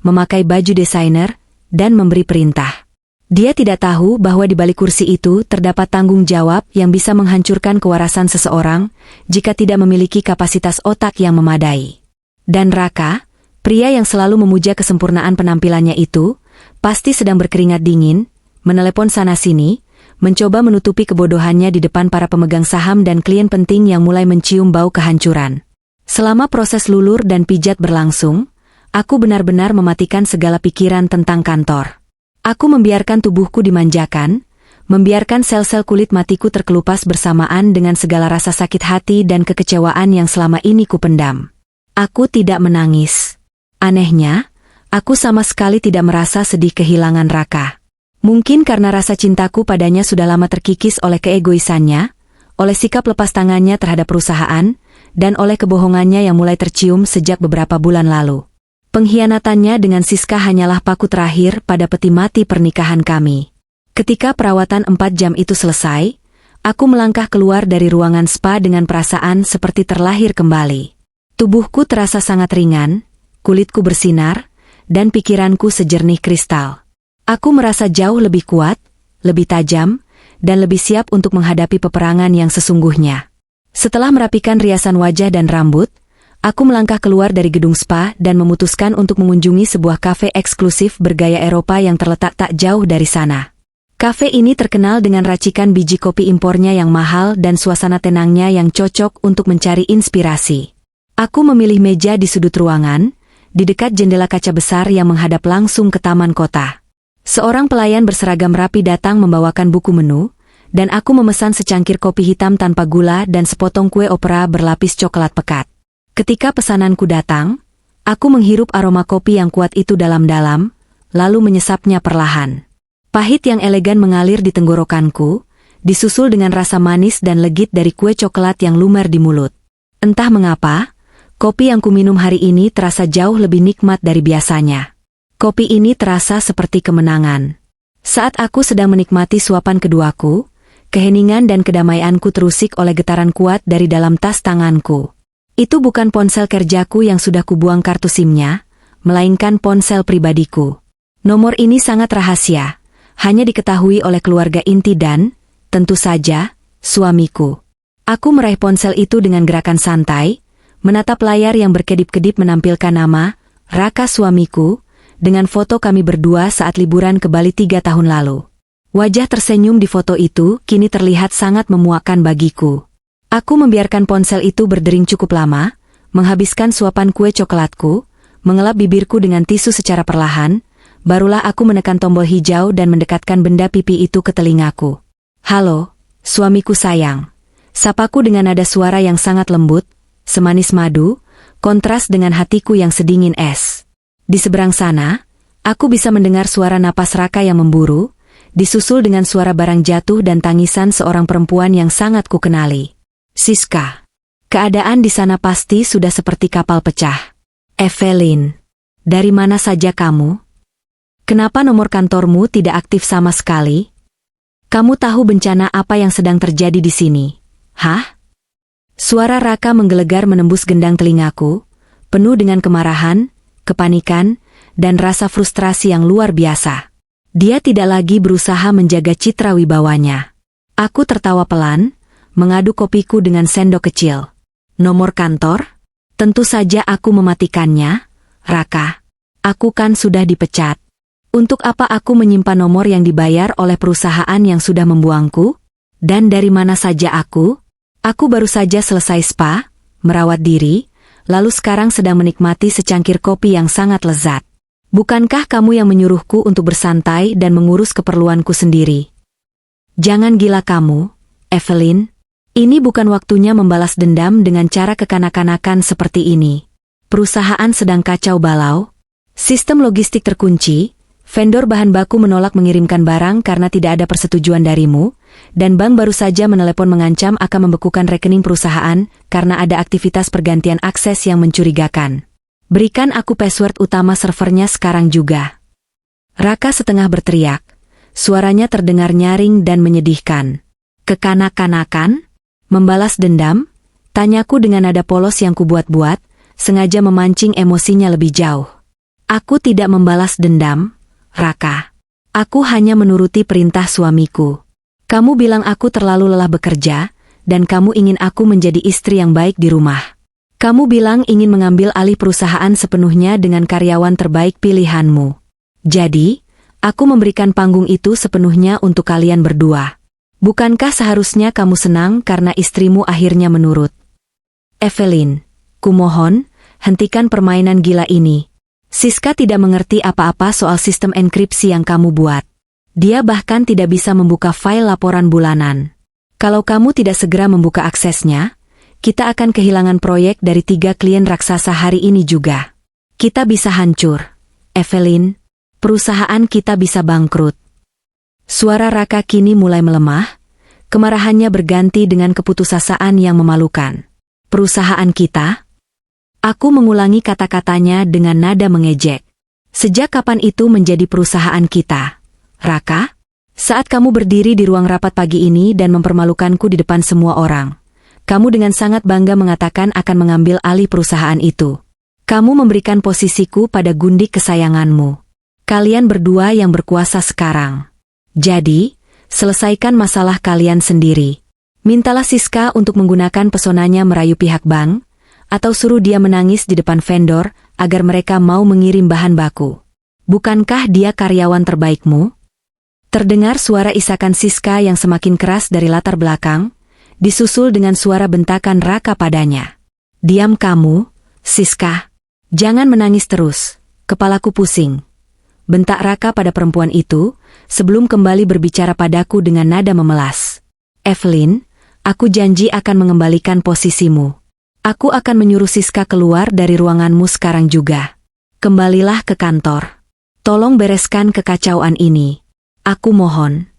memakai baju desainer, dan memberi perintah. Dia tidak tahu bahwa di balik kursi itu terdapat tanggung jawab yang bisa menghancurkan kewarasan seseorang jika tidak memiliki kapasitas otak yang memadai. Dan Raka, pria yang selalu memuja kesempurnaan penampilannya itu, pasti sedang berkeringat dingin, menelepon sana-sini, mencoba menutupi kebodohannya di depan para pemegang saham dan klien penting yang mulai mencium bau kehancuran. Selama proses lulur dan pijat berlangsung, aku benar-benar mematikan segala pikiran tentang kantor. Aku membiarkan tubuhku dimanjakan, membiarkan sel-sel kulit matiku terkelupas bersamaan dengan segala rasa sakit hati dan kekecewaan yang selama ini kupendam. Aku tidak menangis. Anehnya, aku sama sekali tidak merasa sedih kehilangan Raka. Mungkin karena rasa cintaku padanya sudah lama terkikis oleh keegoisannya, oleh sikap lepas tangannya terhadap perusahaan, dan oleh kebohongannya yang mulai tercium sejak beberapa bulan lalu. Pengkhianatannya dengan Siska hanyalah paku terakhir pada peti mati pernikahan kami. Ketika perawatan 4 jam itu selesai, aku melangkah keluar dari ruangan spa dengan perasaan seperti terlahir kembali. Tubuhku terasa sangat ringan, kulitku bersinar, dan pikiranku sejernih kristal. Aku merasa jauh lebih kuat, lebih tajam, dan lebih siap untuk menghadapi peperangan yang sesungguhnya. Setelah merapikan riasan wajah dan rambut, aku melangkah keluar dari gedung spa dan memutuskan untuk mengunjungi sebuah kafe eksklusif bergaya Eropa yang terletak tak jauh dari sana. Kafe ini terkenal dengan racikan biji kopi impornya yang mahal dan suasana tenangnya yang cocok untuk mencari inspirasi. Aku memilih meja di sudut ruangan, di dekat jendela kaca besar yang menghadap langsung ke taman kota. Seorang pelayan berseragam rapi datang membawakan buku menu, dan aku memesan secangkir kopi hitam tanpa gula dan sepotong kue opera berlapis coklat pekat. Ketika pesananku datang, aku menghirup aroma kopi yang kuat itu dalam-dalam, lalu menyesapnya perlahan. Pahit yang elegan mengalir di tenggorokanku, disusul dengan rasa manis dan legit dari kue coklat yang lumer di mulut. Entah mengapa, kopi yang kuminum hari ini terasa jauh lebih nikmat dari biasanya. Kopi ini terasa seperti kemenangan. Saat aku sedang menikmati suapan keduaku, keheningan dan kedamaianku terusik oleh getaran kuat dari dalam tas tanganku. Itu bukan ponsel kerjaku yang sudah kubuang kartu SIM-nya, melainkan ponsel pribadiku. Nomor ini sangat rahasia, hanya diketahui oleh keluarga inti dan, tentu saja, suamiku. Aku meraih ponsel itu dengan gerakan santai, menatap layar yang berkedip-kedip menampilkan nama, Raka suamiku, dengan foto kami berdua saat liburan ke Bali 3 tahun lalu. Wajah tersenyum di foto itu kini terlihat sangat memuakkan bagiku. Aku membiarkan ponsel itu berdering cukup lama, menghabiskan suapan kue coklatku, mengelap bibirku dengan tisu secara perlahan, barulah aku menekan tombol hijau dan mendekatkan benda pipi itu ke telingaku. "Halo, suamiku sayang." Sapaku dengan nada suara yang sangat lembut, semanis madu, kontras dengan hatiku yang sedingin es. Di seberang sana, aku bisa mendengar suara napas Raka yang memburu, disusul dengan suara barang jatuh dan tangisan seorang perempuan yang sangat kukenali. "Siska." Keadaan di sana pasti sudah seperti kapal pecah. "Evelyn, dari mana saja kamu? Kenapa nomor kantormu tidak aktif sama sekali? Kamu tahu bencana apa yang sedang terjadi di sini?" "Hah?" Suara Raka menggelegar menembus gendang telingaku, penuh dengan kemarahan, kepanikan, dan rasa frustrasi yang luar biasa. Dia tidak lagi berusaha menjaga citra wibawanya. Aku tertawa pelan, mengaduk kopiku dengan sendok kecil. "Nomor kantor? Tentu saja aku mematikannya, Raka. Aku kan sudah dipecat. Untuk apa aku menyimpan nomor yang dibayar oleh perusahaan yang sudah membuangku? Dan dari mana saja aku? Aku baru saja selesai spa, merawat diri, lalu sekarang sedang menikmati secangkir kopi yang sangat lezat. Bukankah kamu yang menyuruhku untuk bersantai dan mengurus keperluanku sendiri?" "Jangan gila kamu, Evelyn. Ini bukan waktunya membalas dendam dengan cara kekanak-kanakan seperti ini. Perusahaan sedang kacau balau. Sistem logistik terkunci, vendor bahan baku menolak mengirimkan barang karena tidak ada persetujuan darimu, dan bank baru saja menelepon mengancam akan membekukan rekening perusahaan karena ada aktivitas pergantian akses yang mencurigakan. Berikan aku password utama servernya sekarang juga." Raka setengah berteriak. Suaranya terdengar nyaring dan menyedihkan. "Kekanak-kanakan? Membalas dendam?" Tanyaku dengan nada polos yang kubuat-buat, sengaja memancing emosinya lebih jauh. "Aku tidak membalas dendam, Raka. Aku hanya menuruti perintah suamiku. Kamu bilang aku terlalu lelah bekerja, dan kamu ingin aku menjadi istri yang baik di rumah. Kamu bilang ingin mengambil alih perusahaan sepenuhnya dengan karyawan terbaik pilihanmu. Jadi, aku memberikan panggung itu sepenuhnya untuk kalian berdua. Bukankah seharusnya kamu senang karena istrimu akhirnya menurut?" "Evelyn, kumohon, hentikan permainan gila ini. Siska tidak mengerti apa-apa soal sistem enkripsi yang kamu buat. Dia bahkan tidak bisa membuka file laporan bulanan. Kalau kamu tidak segera membuka aksesnya, kita akan kehilangan proyek dari 3 klien raksasa hari ini juga. Kita bisa hancur, Evelyn. Perusahaan kita bisa bangkrut." Suara Raka kini mulai melemah, kemarahannya berganti dengan keputusasaan yang memalukan. "Perusahaan kita?" Aku mengulangi kata-katanya dengan nada mengejek. "Sejak kapan itu menjadi perusahaan kita, Raka? Saat kamu berdiri di ruang rapat pagi ini dan mempermalukanku di depan semua orang, kamu dengan sangat bangga mengatakan akan mengambil alih perusahaan itu. Kamu memberikan posisiku pada gundik kesayanganmu. Kalian berdua yang berkuasa sekarang. Jadi, selesaikan masalah kalian sendiri. Mintalah Siska untuk menggunakan pesonanya merayu pihak bank, atau suruh dia menangis di depan vendor agar mereka mau mengirim bahan baku. Bukankah dia karyawan terbaikmu?" Terdengar suara isakan Siska yang semakin keras dari latar belakang, disusul dengan suara bentakan Raka padanya. "Diam kamu, Siska. Jangan menangis terus, kepalaku pusing." Bentak Raka pada perempuan itu, sebelum kembali berbicara padaku dengan nada memelas. "Evelyn, aku janji akan mengembalikan posisimu. Aku akan menyuruh Siska keluar dari ruanganmu sekarang juga. Kembalilah ke kantor. Tolong bereskan kekacauan ini. Aku mohon."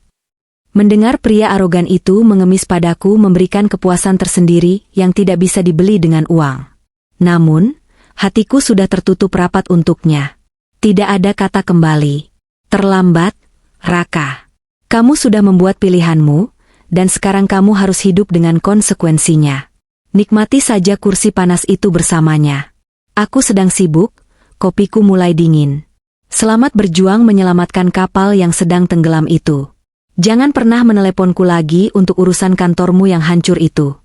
Mendengar pria arogan itu mengemis padaku memberikan kepuasan tersendiri yang tidak bisa dibeli dengan uang. Namun, hatiku sudah tertutup rapat untuknya. Tidak ada kata kembali. "Terlambat, Raka. Kamu sudah membuat pilihanmu, dan sekarang kamu harus hidup dengan konsekuensinya. Nikmati saja kursi panas itu bersamanya. Aku sedang sibuk, kopiku mulai dingin. Selamat berjuang menyelamatkan kapal yang sedang tenggelam itu. Jangan pernah meneleponku lagi untuk urusan kantormu yang hancur itu."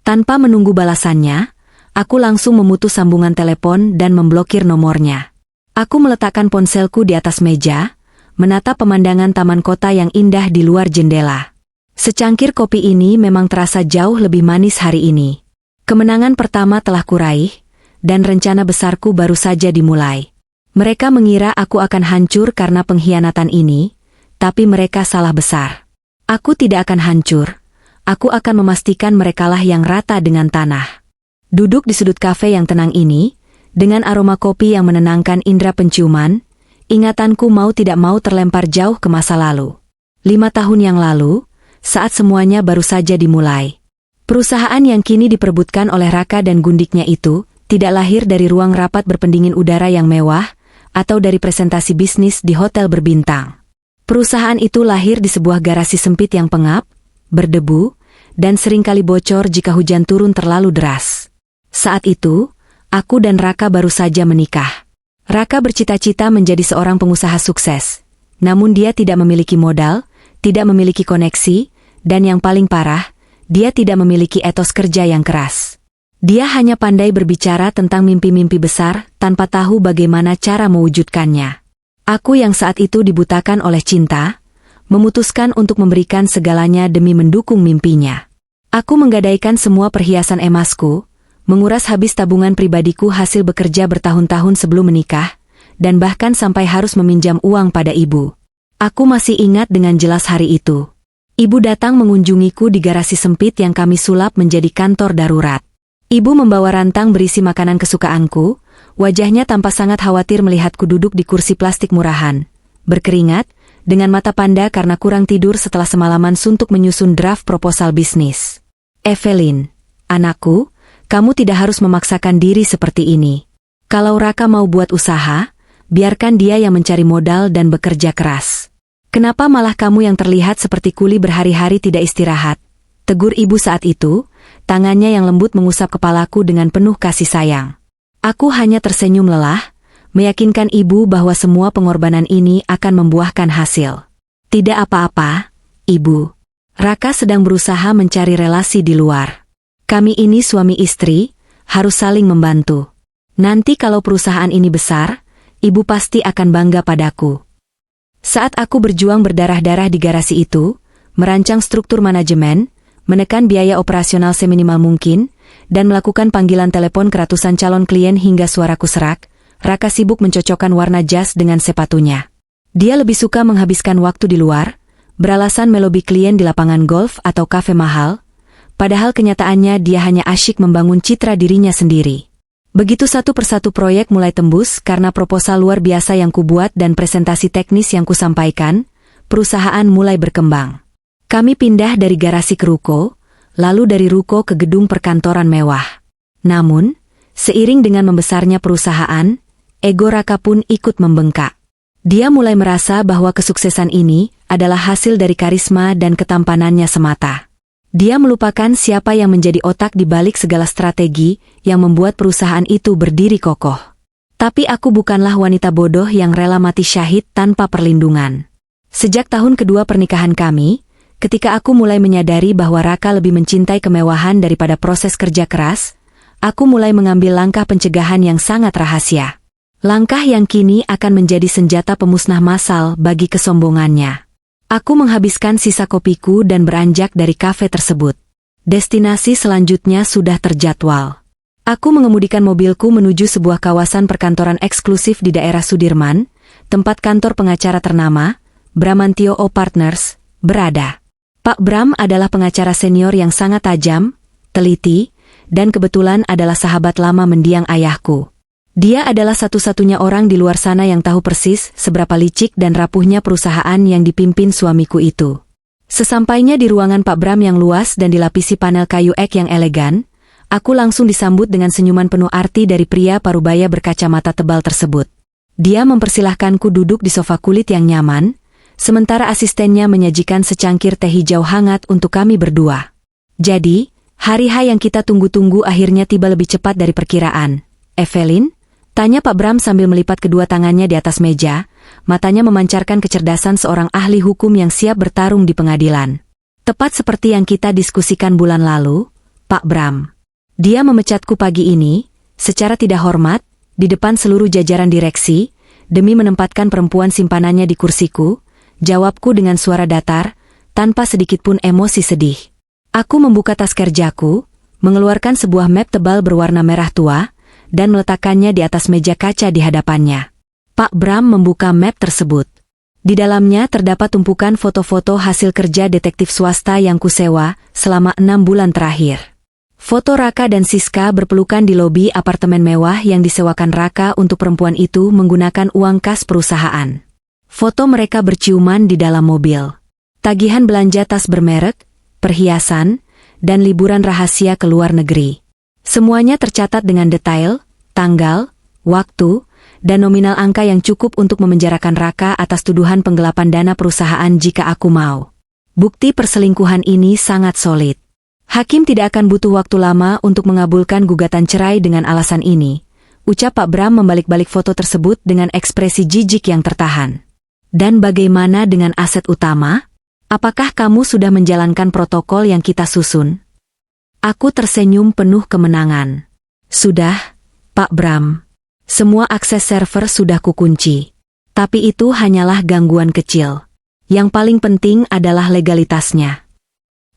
Tanpa menunggu balasannya, aku langsung memutus sambungan telepon dan memblokir nomornya. Aku meletakkan ponselku di atas meja, menatap pemandangan taman kota yang indah di luar jendela. Secangkir kopi ini memang terasa jauh lebih manis hari ini. Kemenangan pertama telah kuraih, dan rencana besarku baru saja dimulai. Mereka mengira aku akan hancur karena pengkhianatan ini, tapi mereka salah besar. Aku tidak akan hancur, aku akan memastikan merekalah yang rata dengan tanah. Duduk di sudut kafe yang tenang ini, dengan aroma kopi yang menenangkan indera penciuman, ingatanku mau tidak mau terlempar jauh ke masa lalu. 5 tahun yang lalu, saat semuanya baru saja dimulai. Perusahaan yang kini diperebutkan oleh Raka dan gundiknya itu, tidak lahir dari ruang rapat berpendingin udara yang mewah, atau dari presentasi bisnis di hotel berbintang. Perusahaan itu lahir di sebuah garasi sempit yang pengap, berdebu, dan seringkali bocor jika hujan turun terlalu deras. Saat itu, aku dan Raka baru saja menikah. Raka bercita-cita menjadi seorang pengusaha sukses, namun dia tidak memiliki modal, tidak memiliki koneksi, dan yang paling parah, dia tidak memiliki etos kerja yang keras. Dia hanya pandai berbicara tentang mimpi-mimpi besar tanpa tahu bagaimana cara mewujudkannya. Aku yang saat itu dibutakan oleh cinta, memutuskan untuk memberikan segalanya demi mendukung mimpinya. Aku menggadaikan semua perhiasan emasku, menguras habis tabungan pribadiku hasil bekerja bertahun-tahun sebelum menikah, dan bahkan sampai harus meminjam uang pada ibu. Aku masih ingat dengan jelas hari itu. Ibu datang mengunjungiku di garasi sempit yang kami sulap menjadi kantor darurat. Ibu membawa rantang berisi makanan kesukaanku, wajahnya tampak sangat khawatir melihatku duduk di kursi plastik murahan, berkeringat, dengan mata panda karena kurang tidur setelah semalaman suntuk menyusun draft proposal bisnis. Evelyn, anakku, kamu tidak harus memaksakan diri seperti ini. Kalau Raka mau buat usaha, biarkan dia yang mencari modal dan bekerja keras. Kenapa malah kamu yang terlihat seperti kuli berhari-hari tidak istirahat? Tegur ibu saat itu, tangannya yang lembut mengusap kepalaku dengan penuh kasih sayang. Aku hanya tersenyum lelah, meyakinkan ibu bahwa semua pengorbanan ini akan membuahkan hasil. Tidak apa-apa, ibu. Raka sedang berusaha mencari relasi di luar. Kami ini suami istri, harus saling membantu. Nanti kalau perusahaan ini besar, ibu pasti akan bangga padaku. Saat aku berjuang berdarah-darah di garasi itu, merancang struktur manajemen, menekan biaya operasional seminimal mungkin, dan melakukan panggilan telepon ke ratusan calon klien hingga suaraku serak, Raka sibuk mencocokkan warna jas dengan sepatunya. Dia lebih suka menghabiskan waktu di luar, beralasan melobi klien di lapangan golf atau kafe mahal, padahal kenyataannya dia hanya asyik membangun citra dirinya sendiri. Begitu satu persatu proyek mulai tembus karena proposal luar biasa yang kubuat dan presentasi teknis yang kusampaikan, perusahaan mulai berkembang. Kami pindah dari garasi ke ruko, lalu dari ruko ke gedung perkantoran mewah. Namun, seiring dengan membesarnya perusahaan, ego Raka pun ikut membengkak. Dia mulai merasa bahwa kesuksesan ini adalah hasil dari karisma dan ketampanannya semata. Dia melupakan siapa yang menjadi otak di balik segala strategi yang membuat perusahaan itu berdiri kokoh. Tapi aku bukanlah wanita bodoh yang rela mati syahid tanpa perlindungan. Sejak tahun kedua pernikahan kami, ketika aku mulai menyadari bahwa Raka lebih mencintai kemewahan daripada proses kerja keras, aku mulai mengambil langkah pencegahan yang sangat rahasia. Langkah yang kini akan menjadi senjata pemusnah massal bagi kesombongannya. Aku menghabiskan sisa kopiku dan beranjak dari kafe tersebut. Destinasi selanjutnya sudah terjadwal. Aku mengemudikan mobilku menuju sebuah kawasan perkantoran eksklusif di daerah Sudirman, tempat kantor pengacara ternama, Bramantio O Partners, berada. Pak Bram adalah pengacara senior yang sangat tajam, teliti, dan kebetulan adalah sahabat lama mendiang ayahku. Dia adalah satu-satunya orang di luar sana yang tahu persis seberapa licik dan rapuhnya perusahaan yang dipimpin suamiku itu. Sesampainya di ruangan Pak Bram yang luas dan dilapisi panel kayu ek yang elegan, aku langsung disambut dengan senyuman penuh arti dari pria parubaya berkacamata tebal tersebut. Dia mempersilahkanku duduk di sofa kulit yang nyaman, sementara asistennya menyajikan secangkir teh hijau hangat untuk kami berdua. Jadi, hari H yang kita tunggu-tunggu akhirnya tiba lebih cepat dari perkiraan. Evelyn? Tanya Pak Bram sambil melipat kedua tangannya di atas meja, matanya memancarkan kecerdasan seorang ahli hukum yang siap bertarung di pengadilan. Tepat seperti yang kita diskusikan bulan lalu, Pak Bram. Dia memecatku pagi ini, secara tidak hormat, di depan seluruh jajaran direksi, demi menempatkan perempuan simpanannya di kursiku, jawabku dengan suara datar, tanpa sedikit pun emosi sedih. Aku membuka tas kerjaku, mengeluarkan sebuah map tebal berwarna merah tua, dan meletakkannya di atas meja kaca di hadapannya. Pak Bram membuka map tersebut. Di dalamnya terdapat tumpukan foto-foto hasil kerja detektif swasta yang kusewa selama 6 bulan terakhir. Foto Raka dan Siska berpelukan di lobi apartemen mewah yang disewakan Raka untuk perempuan itu menggunakan uang kas perusahaan. Foto mereka berciuman di dalam mobil. Tagihan belanja tas bermerek, perhiasan, dan liburan rahasia ke luar negeri. Semuanya tercatat dengan detail, tanggal, waktu, dan nominal angka yang cukup untuk memenjarakan Raka atas tuduhan penggelapan dana perusahaan jika aku mau. Bukti perselingkuhan ini sangat solid. Hakim tidak akan butuh waktu lama untuk mengabulkan gugatan cerai dengan alasan ini, ucap Pak Bram membalik-balik foto tersebut dengan ekspresi jijik yang tertahan. Dan bagaimana dengan aset utama? Apakah kamu sudah menjalankan protokol yang kita susun? Aku tersenyum penuh kemenangan. Sudah, Pak Bram. Semua akses server sudah kukunci. Tapi itu hanyalah gangguan kecil. Yang paling penting adalah legalitasnya.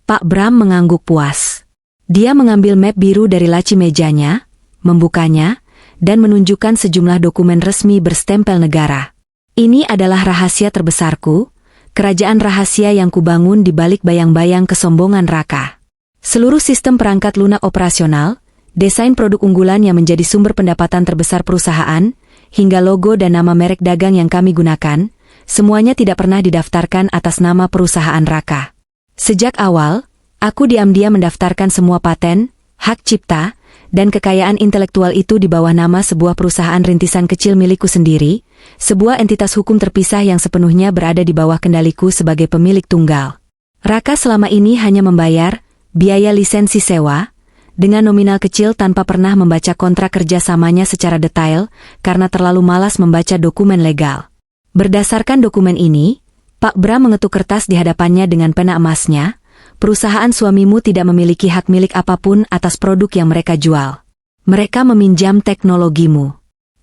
Pak Bram mengangguk puas. Dia mengambil map biru dari laci mejanya, membukanya, dan menunjukkan sejumlah dokumen resmi berstempel negara. Ini adalah rahasia terbesarku, kerajaan rahasia yang kubangun di balik bayang-bayang kesombongan Raka. Seluruh sistem perangkat lunak operasional, desain produk unggulan yang menjadi sumber pendapatan terbesar perusahaan, hingga logo dan nama merek dagang yang kami gunakan, semuanya tidak pernah didaftarkan atas nama perusahaan Raka. Sejak awal, aku diam-diam mendaftarkan semua paten, hak cipta, dan kekayaan intelektual itu di bawah nama sebuah perusahaan rintisan kecil milikku sendiri, sebuah entitas hukum terpisah yang sepenuhnya berada di bawah kendaliku sebagai pemilik tunggal. Raka selama ini hanya membayar biaya lisensi sewa, dengan nominal kecil tanpa pernah membaca kontrak kerjasamanya secara detail, karena terlalu malas membaca dokumen legal. Berdasarkan dokumen ini, Pak Bram mengetuk kertas di hadapannya dengan pena emasnya, perusahaan suamimu tidak memiliki hak milik apapun atas produk yang mereka jual. Mereka meminjam teknologimu.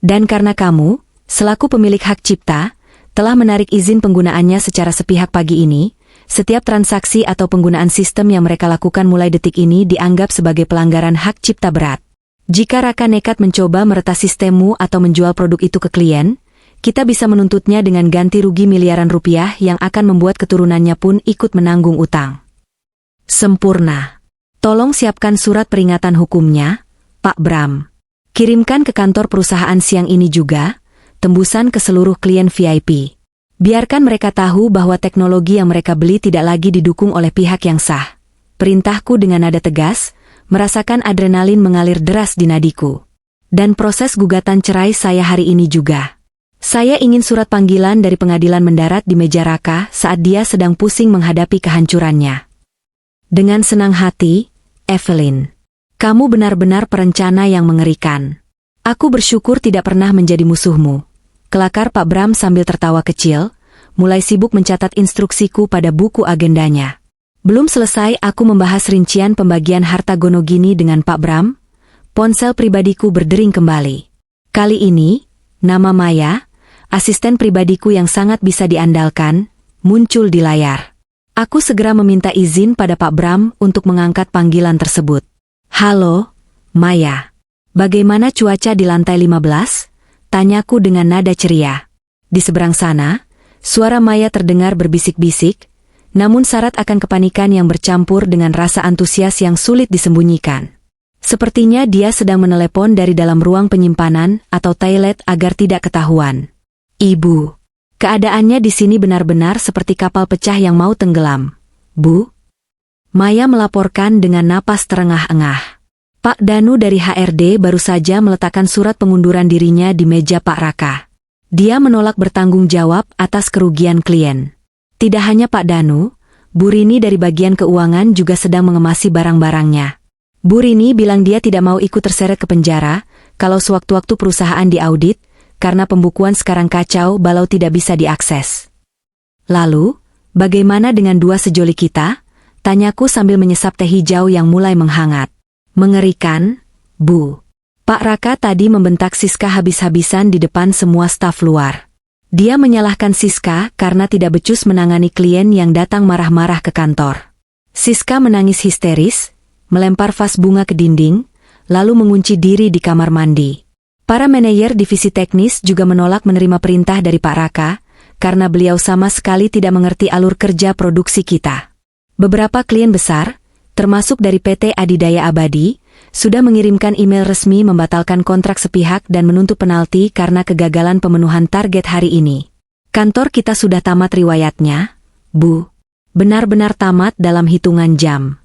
Dan karena kamu, selaku pemilik hak cipta, telah menarik izin penggunaannya secara sepihak pagi ini, setiap transaksi atau penggunaan sistem yang mereka lakukan mulai detik ini dianggap sebagai pelanggaran hak cipta berat. Jika Raka nekat mencoba meretas sistemmu atau menjual produk itu ke klien, kita bisa menuntutnya dengan ganti rugi miliaran rupiah yang akan membuat keturunannya pun ikut menanggung utang. Sempurna. Tolong siapkan surat peringatan hukumnya, Pak Bram. Kirimkan ke kantor perusahaan siang ini juga, tembusan ke seluruh klien VIP. Biarkan mereka tahu bahwa teknologi yang mereka beli tidak lagi didukung oleh pihak yang sah. Perintahku dengan nada tegas, merasakan adrenalin mengalir deras di nadiku. Dan proses gugatan cerai saya hari ini juga. Saya ingin surat panggilan dari pengadilan mendarat di meja Raka saat dia sedang pusing menghadapi kehancurannya. Dengan senang hati, Evelyn. Kamu benar-benar perencana yang mengerikan. Aku bersyukur tidak pernah menjadi musuhmu. Kelakar Pak Bram sambil tertawa kecil, mulai sibuk mencatat instruksiku pada buku agendanya. Belum selesai aku membahas rincian pembagian harta Gonogini dengan Pak Bram, ponsel pribadiku berdering kembali. Kali ini, nama Maya, asisten pribadiku yang sangat bisa diandalkan, muncul di layar. Aku segera meminta izin pada Pak Bram untuk mengangkat panggilan tersebut. Halo, Maya. Bagaimana cuaca di lantai 15? Tanyaku dengan nada ceria. Di seberang sana, suara Maya terdengar berbisik-bisik, namun syarat akan kepanikan yang bercampur dengan rasa antusias yang sulit disembunyikan. Sepertinya dia sedang menelepon dari dalam ruang penyimpanan atau toilet agar tidak ketahuan. Ibu, keadaannya di sini benar-benar seperti kapal pecah yang mau tenggelam. Bu? Maya melaporkan dengan napas terengah-engah. Pak Danu dari HRD baru saja meletakkan surat pengunduran dirinya di meja Pak Raka. Dia menolak bertanggung jawab atas kerugian klien. Tidak hanya Pak Danu, Bu Rini dari bagian keuangan juga sedang mengemasi barang-barangnya. Bu Rini bilang dia tidak mau ikut terseret ke penjara kalau sewaktu-waktu perusahaan diaudit, karena pembukuan sekarang kacau balau tidak bisa diakses. Lalu, bagaimana dengan dua sejoli kita? Tanyaku sambil menyesap teh hijau yang mulai menghangat. Mengerikan, Bu. Pak Raka tadi membentak Siska habis-habisan di depan semua staf luar. Dia menyalahkan Siska karena tidak becus menangani klien yang datang marah-marah ke kantor. Siska menangis histeris, melempar vas bunga ke dinding, lalu mengunci diri di kamar mandi. Para manajer divisi teknis juga menolak menerima perintah dari Pak Raka, karena beliau sama sekali tidak mengerti alur kerja produksi kita. Beberapa klien besar, termasuk dari PT Adidaya Abadi, sudah mengirimkan email resmi membatalkan kontrak sepihak dan menuntut penalti karena kegagalan pemenuhan target hari ini. Kantor kita sudah tamat riwayatnya, Bu. Benar-benar tamat dalam hitungan jam.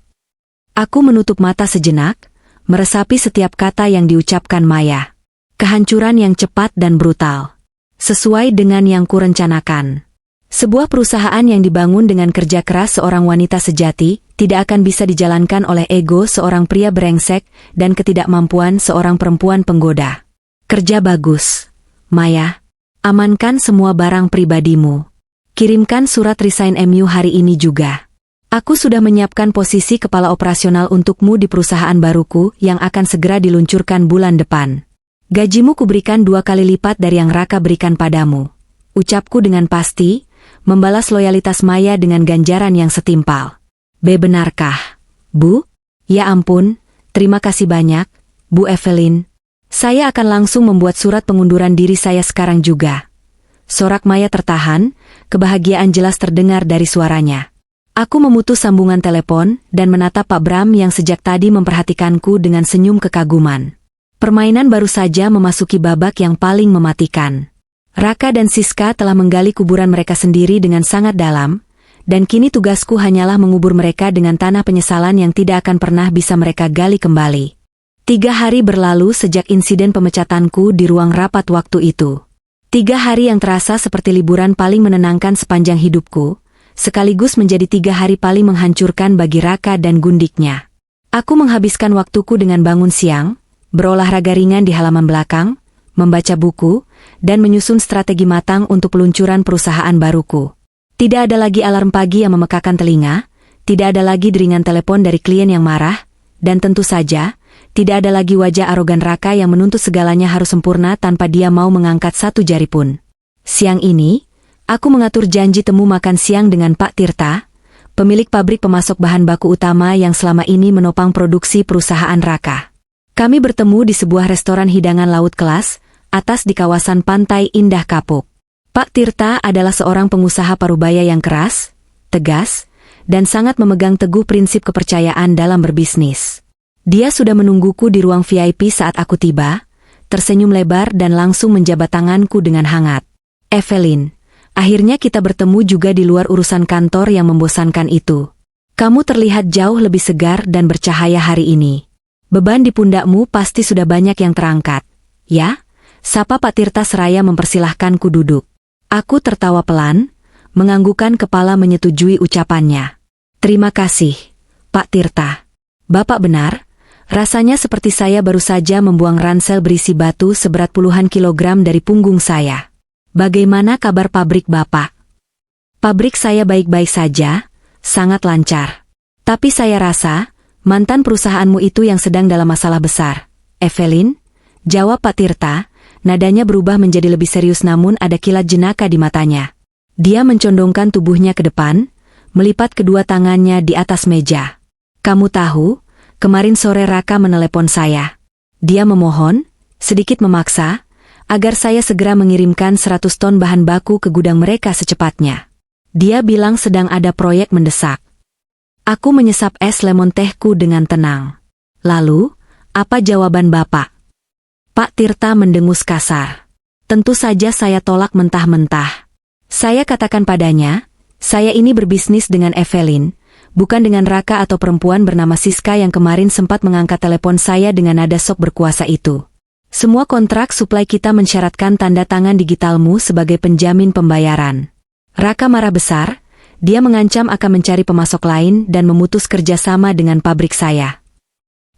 Aku menutup mata sejenak, meresapi setiap kata yang diucapkan Maya. Kehancuran yang cepat dan brutal. Sesuai dengan yang kurencanakan. Sebuah perusahaan yang dibangun dengan kerja keras seorang wanita sejati, tidak akan bisa dijalankan oleh ego seorang pria brengsek dan ketidakmampuan seorang perempuan penggoda. Kerja bagus. Maya, amankan semua barang pribadimu. Kirimkan surat resign MU hari ini juga. Aku sudah menyiapkan posisi kepala operasional untukmu di perusahaan baruku yang akan segera diluncurkan bulan depan. Gajimu kuberikan 2 kali lipat dari yang Raka berikan padamu. Ucapku dengan pasti, membalas loyalitas Maya dengan ganjaran yang setimpal. Benarkah, Bu? Ya ampun, terima kasih banyak, Bu Evelyn. Saya akan langsung membuat surat pengunduran diri saya sekarang juga. Sorak Maya tertahan, kebahagiaan jelas terdengar dari suaranya. Aku memutus sambungan telepon dan menatap Pak Bram yang sejak tadi memperhatikanku dengan senyum kekaguman. Permainan baru saja memasuki babak yang paling mematikan. Raka dan Siska telah menggali kuburan mereka sendiri dengan sangat dalam, dan kini tugasku hanyalah mengubur mereka dengan tanah penyesalan yang tidak akan pernah bisa mereka gali kembali. 3 hari berlalu sejak insiden pemecatanku di ruang rapat waktu itu. 3 hari yang terasa seperti liburan paling menenangkan sepanjang hidupku, sekaligus menjadi 3 hari paling menghancurkan bagi Raka dan gundiknya. Aku menghabiskan waktuku dengan bangun siang, berolahraga ringan di halaman belakang, membaca buku, dan menyusun strategi matang untuk peluncuran perusahaan baruku. Tidak ada lagi alarm pagi yang memekakan telinga, tidak ada lagi deringan telepon dari klien yang marah, dan tentu saja, tidak ada lagi wajah arogan Raka yang menuntut segalanya harus sempurna tanpa dia mau mengangkat satu jari pun. Siang ini, aku mengatur janji temu makan siang dengan Pak Tirta, pemilik pabrik pemasok bahan baku utama yang selama ini menopang produksi perusahaan Raka. Kami bertemu di sebuah restoran hidangan laut kelas atas di kawasan Pantai Indah Kapuk. Pak Tirta adalah seorang pengusaha parubaya yang keras, tegas, dan sangat memegang teguh prinsip kepercayaan dalam berbisnis. Dia sudah menungguku di ruang VIP saat aku tiba, tersenyum lebar dan langsung menjabat tanganku dengan hangat. Evelyn, akhirnya kita bertemu juga di luar urusan kantor yang membosankan itu. Kamu terlihat jauh lebih segar dan bercahaya hari ini. Beban di pundakmu pasti sudah banyak yang terangkat. Ya? Sapa Pak Tirta seraya mempersilahkanku duduk. Aku tertawa pelan, menganggukkan kepala menyetujui ucapannya. Terima kasih, Pak Tirta. Bapak benar, rasanya seperti saya baru saja membuang ransel berisi batu seberat puluhan kilogram dari punggung saya. Bagaimana kabar pabrik Bapak? Pabrik saya baik-baik saja, sangat lancar. Tapi saya rasa, mantan perusahaanmu itu yang sedang dalam masalah besar. Evelyn? Jawab Pak Tirta, nadanya berubah menjadi lebih serius namun ada kilat jenaka di matanya. Dia mencondongkan tubuhnya ke depan, melipat kedua tangannya di atas meja. Kamu tahu, kemarin sore Raka menelepon saya. Dia memohon, sedikit memaksa, agar saya segera mengirimkan 100 ton bahan baku ke gudang mereka secepatnya. Dia bilang sedang ada proyek mendesak. Aku menyesap es lemon tehku dengan tenang. Lalu, apa jawaban Bapak? Pak Tirta mendengus kasar. Tentu saja saya tolak mentah-mentah. Saya katakan padanya, saya ini berbisnis dengan Evelyn, bukan dengan Raka atau perempuan bernama Siska yang kemarin sempat mengangkat telepon saya dengan nada sok berkuasa itu. Semua kontrak suplai kita mensyaratkan tanda tangan digitalmu sebagai penjamin pembayaran. Raka marah besar. Dia mengancam akan mencari pemasok lain dan memutus kerjasama dengan pabrik saya.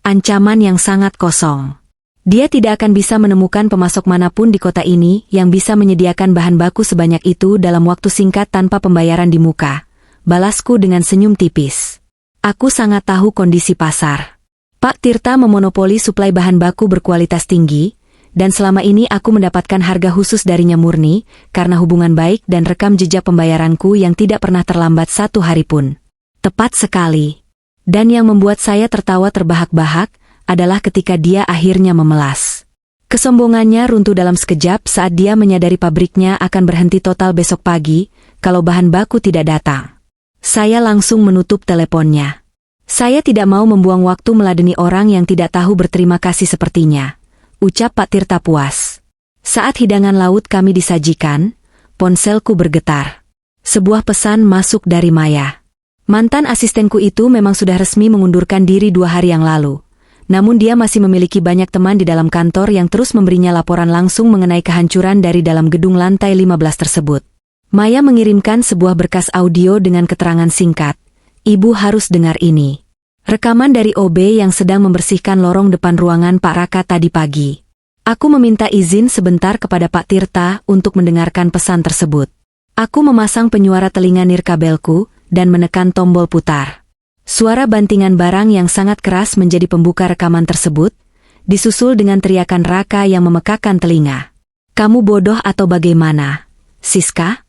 Ancaman yang sangat kosong. Dia tidak akan bisa menemukan pemasok manapun di kota ini yang bisa menyediakan bahan baku sebanyak itu dalam waktu singkat tanpa pembayaran di muka. Balasku dengan senyum tipis. Aku sangat tahu kondisi pasar. Pak Tirta memonopoli suplai bahan baku berkualitas tinggi, dan selama ini aku mendapatkan harga khusus darinya murni, karena hubungan baik dan rekam jejak pembayaranku yang tidak pernah terlambat 1 hari pun. Tepat sekali. Dan yang membuat saya tertawa terbahak-bahak, adalah ketika dia akhirnya memelas. Kesombongannya runtuh dalam sekejap saat dia menyadari pabriknya akan berhenti total besok pagi kalau bahan baku tidak datang. Saya langsung menutup teleponnya. Saya tidak mau membuang waktu meladeni orang yang tidak tahu berterima kasih sepertinya, ucap Pak Tirta puas. Saat hidangan laut kami disajikan, ponselku bergetar. Sebuah pesan masuk dari Maya. Mantan asistenku itu memang sudah resmi mengundurkan diri 2 hari yang lalu. Namun dia masih memiliki banyak teman di dalam kantor yang terus memberinya laporan langsung mengenai kehancuran dari dalam gedung lantai 15 tersebut. Maya mengirimkan sebuah berkas audio dengan keterangan singkat. Ibu harus dengar ini. Rekaman dari OB yang sedang membersihkan lorong depan ruangan Pak Raka tadi pagi. Aku meminta izin sebentar kepada Pak Tirta untuk mendengarkan pesan tersebut. Aku memasang penyuara telinga nirkabelku dan menekan tombol putar. Suara bantingan barang yang sangat keras menjadi pembuka rekaman tersebut, disusul dengan teriakan Raka yang memekakan telinga. Kamu bodoh atau bagaimana, Siska?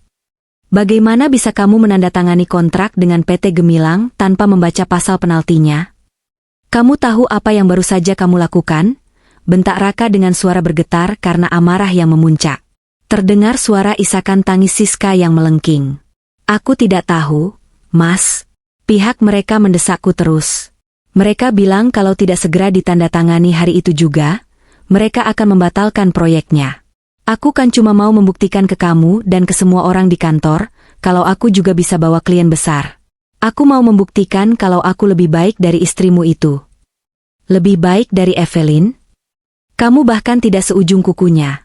Bagaimana bisa kamu menandatangani kontrak dengan PT Gemilang tanpa membaca pasal penaltinya? Kamu tahu apa yang baru saja kamu lakukan? Bentak Raka dengan suara bergetar karena amarah yang memuncak. Terdengar suara isakan tangis Siska yang melengking. Aku tidak tahu, Mas. Pihak mereka mendesakku terus. Mereka bilang kalau tidak segera ditandatangani hari itu juga, mereka akan membatalkan proyeknya. Aku kan cuma mau membuktikan ke kamu dan ke semua orang di kantor, kalau aku juga bisa bawa klien besar. Aku mau membuktikan kalau aku lebih baik dari istrimu itu. Lebih baik dari Evelyn? Kamu bahkan tidak seujung kukunya.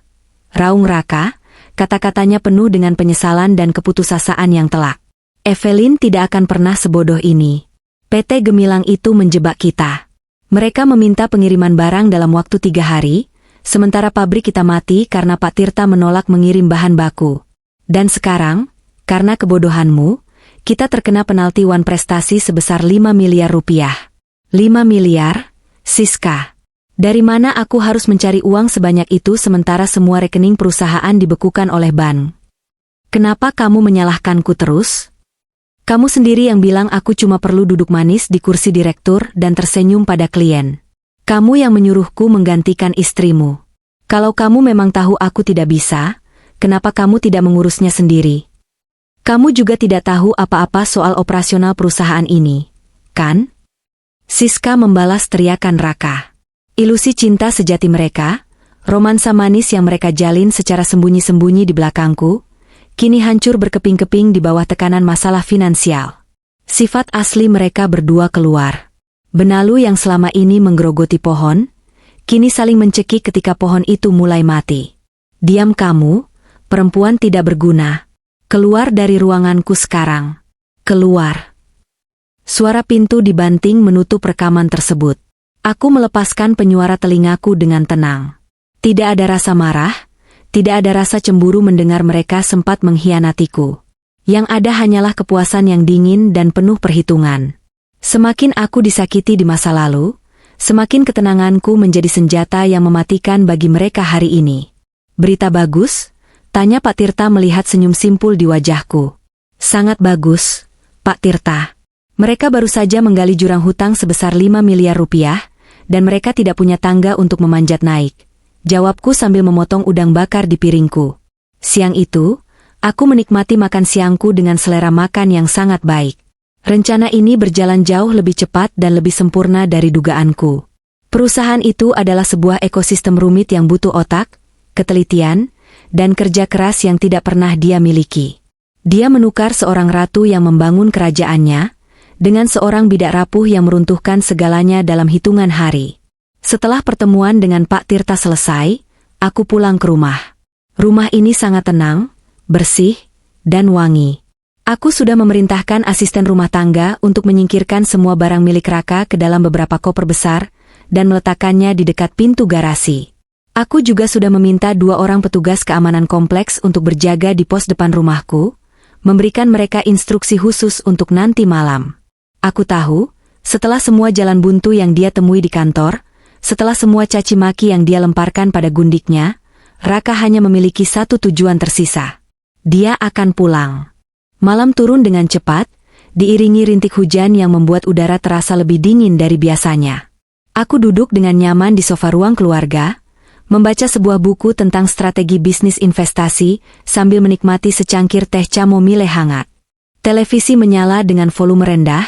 Raung Raka, kata-katanya penuh dengan penyesalan dan keputusasaan yang telak. Evelyn tidak akan pernah sebodoh ini. PT Gemilang itu menjebak kita. Mereka meminta pengiriman barang dalam waktu 3 hari, sementara pabrik kita mati karena Pak Tirta menolak mengirim bahan baku. Dan sekarang, karena kebodohanmu, kita terkena penalti wan prestasi sebesar 5 miliar rupiah. 5 miliar? Siska. Dari mana aku harus mencari uang sebanyak itu sementara semua rekening perusahaan dibekukan oleh bank? Kenapa kamu menyalahkanku terus? Kamu sendiri yang bilang aku cuma perlu duduk manis di kursi direktur dan tersenyum pada klien. Kamu yang menyuruhku menggantikan istrimu. Kalau kamu memang tahu aku tidak bisa, kenapa kamu tidak mengurusnya sendiri? Kamu juga tidak tahu apa-apa soal operasional perusahaan ini, kan? Siska membalas teriakan Raka. Ilusi cinta sejati mereka, romansa manis yang mereka jalin secara sembunyi-sembunyi di belakangku, kini hancur berkeping-keping di bawah tekanan masalah finansial. Sifat asli mereka berdua keluar. Benalu yang selama ini menggerogoti pohon, kini saling mencekik ketika pohon itu mulai mati. Diam kamu, perempuan tidak berguna. Keluar dari ruanganku sekarang. Keluar. Suara pintu dibanting menutup rekaman tersebut. Aku melepaskan penyuara telingaku dengan tenang. Tidak ada rasa marah, tidak ada rasa cemburu mendengar mereka sempat mengkhianatiku. Yang ada hanyalah kepuasan yang dingin dan penuh perhitungan. Semakin aku disakiti di masa lalu, semakin ketenanganku menjadi senjata yang mematikan bagi mereka hari ini. Berita bagus? Tanya Pak Tirta melihat senyum simpul di wajahku. Sangat bagus, Pak Tirta. Mereka baru saja menggali jurang hutang sebesar 5 miliar rupiah, dan mereka tidak punya tangga untuk memanjat naik. Jawabku sambil memotong udang bakar di piringku. Siang itu, aku menikmati makan siangku dengan selera makan yang sangat baik. Rencana ini berjalan jauh lebih cepat dan lebih sempurna dari dugaanku. Perusahaan itu adalah sebuah ekosistem rumit yang butuh otak, ketelitian, dan kerja keras yang tidak pernah dia miliki. Dia menukar seorang ratu yang membangun kerajaannya, dengan seorang bidak rapuh yang meruntuhkan segalanya dalam hitungan hari. Setelah pertemuan dengan Pak Tirta selesai, aku pulang ke rumah. Rumah ini sangat tenang, bersih, dan wangi. Aku sudah memerintahkan asisten rumah tangga untuk menyingkirkan semua barang milik Raka ke dalam beberapa koper besar dan meletakkannya di dekat pintu garasi. Aku juga sudah meminta 2 orang petugas keamanan kompleks untuk berjaga di pos depan rumahku, memberikan mereka instruksi khusus untuk nanti malam. Aku tahu, setelah semua jalan buntu yang dia temui di kantor, setelah semua caci maki yang dia lemparkan pada gundiknya, Raka hanya memiliki satu tujuan tersisa. Dia akan pulang. Malam turun dengan cepat, diiringi rintik hujan yang membuat udara terasa lebih dingin dari biasanya. Aku duduk dengan nyaman di sofa ruang keluarga, membaca sebuah buku tentang strategi bisnis investasi sambil menikmati secangkir teh chamomile hangat. Televisi menyala dengan volume rendah,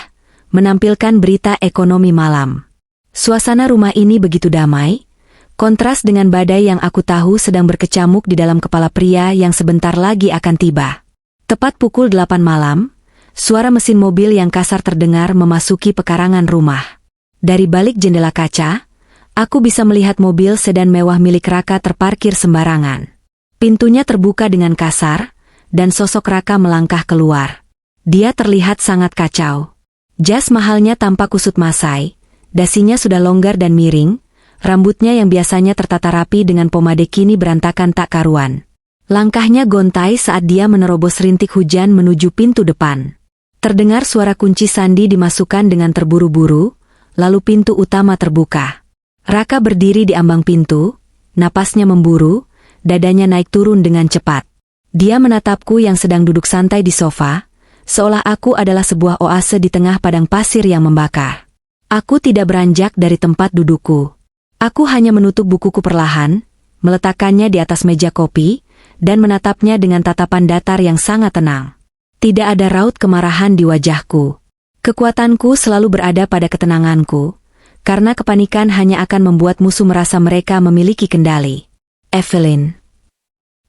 menampilkan berita ekonomi malam. Suasana rumah ini begitu damai, kontras dengan badai yang aku tahu sedang berkecamuk di dalam kepala pria yang sebentar lagi akan tiba. Tepat pukul 8 malam, suara mesin mobil yang kasar terdengar memasuki pekarangan rumah. Dari balik jendela kaca, aku bisa melihat mobil sedan mewah milik Raka terparkir sembarangan. Pintunya terbuka dengan kasar, dan sosok Raka melangkah keluar. Dia terlihat sangat kacau. Jas mahalnya tampak kusut masai, dasinya sudah longgar dan miring, rambutnya yang biasanya tertata rapi dengan pomade kini berantakan tak karuan. Langkahnya gontai saat dia menerobos rintik hujan menuju pintu depan. Terdengar suara kunci sandi dimasukkan dengan terburu-buru, lalu pintu utama terbuka. Raka berdiri di ambang pintu, napasnya memburu, dadanya naik turun dengan cepat. Dia menatapku yang sedang duduk santai di sofa, seolah aku adalah sebuah oase di tengah padang pasir yang membakar. Aku tidak beranjak dari tempat dudukku. Aku hanya menutup bukuku perlahan, meletakkannya di atas meja kopi, dan menatapnya dengan tatapan datar yang sangat tenang. Tidak ada raut kemarahan di wajahku. Kekuatanku selalu berada pada ketenanganku, karena kepanikan hanya akan membuat musuh merasa mereka memiliki kendali. Evelyn.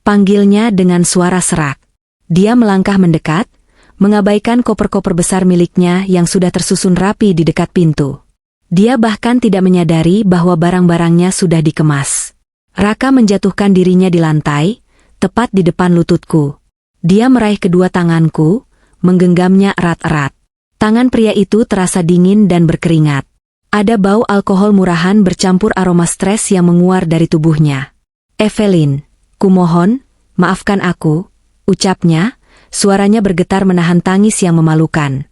Panggilnya dengan suara serak. Dia melangkah mendekat, mengabaikan koper-koper besar miliknya yang sudah tersusun rapi di dekat pintu. Dia bahkan tidak menyadari bahwa barang-barangnya sudah dikemas. Raka menjatuhkan dirinya di lantai, tepat di depan lututku. Dia meraih kedua tanganku, menggenggamnya erat-erat. Tangan pria itu terasa dingin dan berkeringat. Ada bau alkohol murahan bercampur aroma stres yang menguar dari tubuhnya. Evelyn, kumohon, maafkan aku, ucapnya, suaranya bergetar menahan tangis yang memalukan.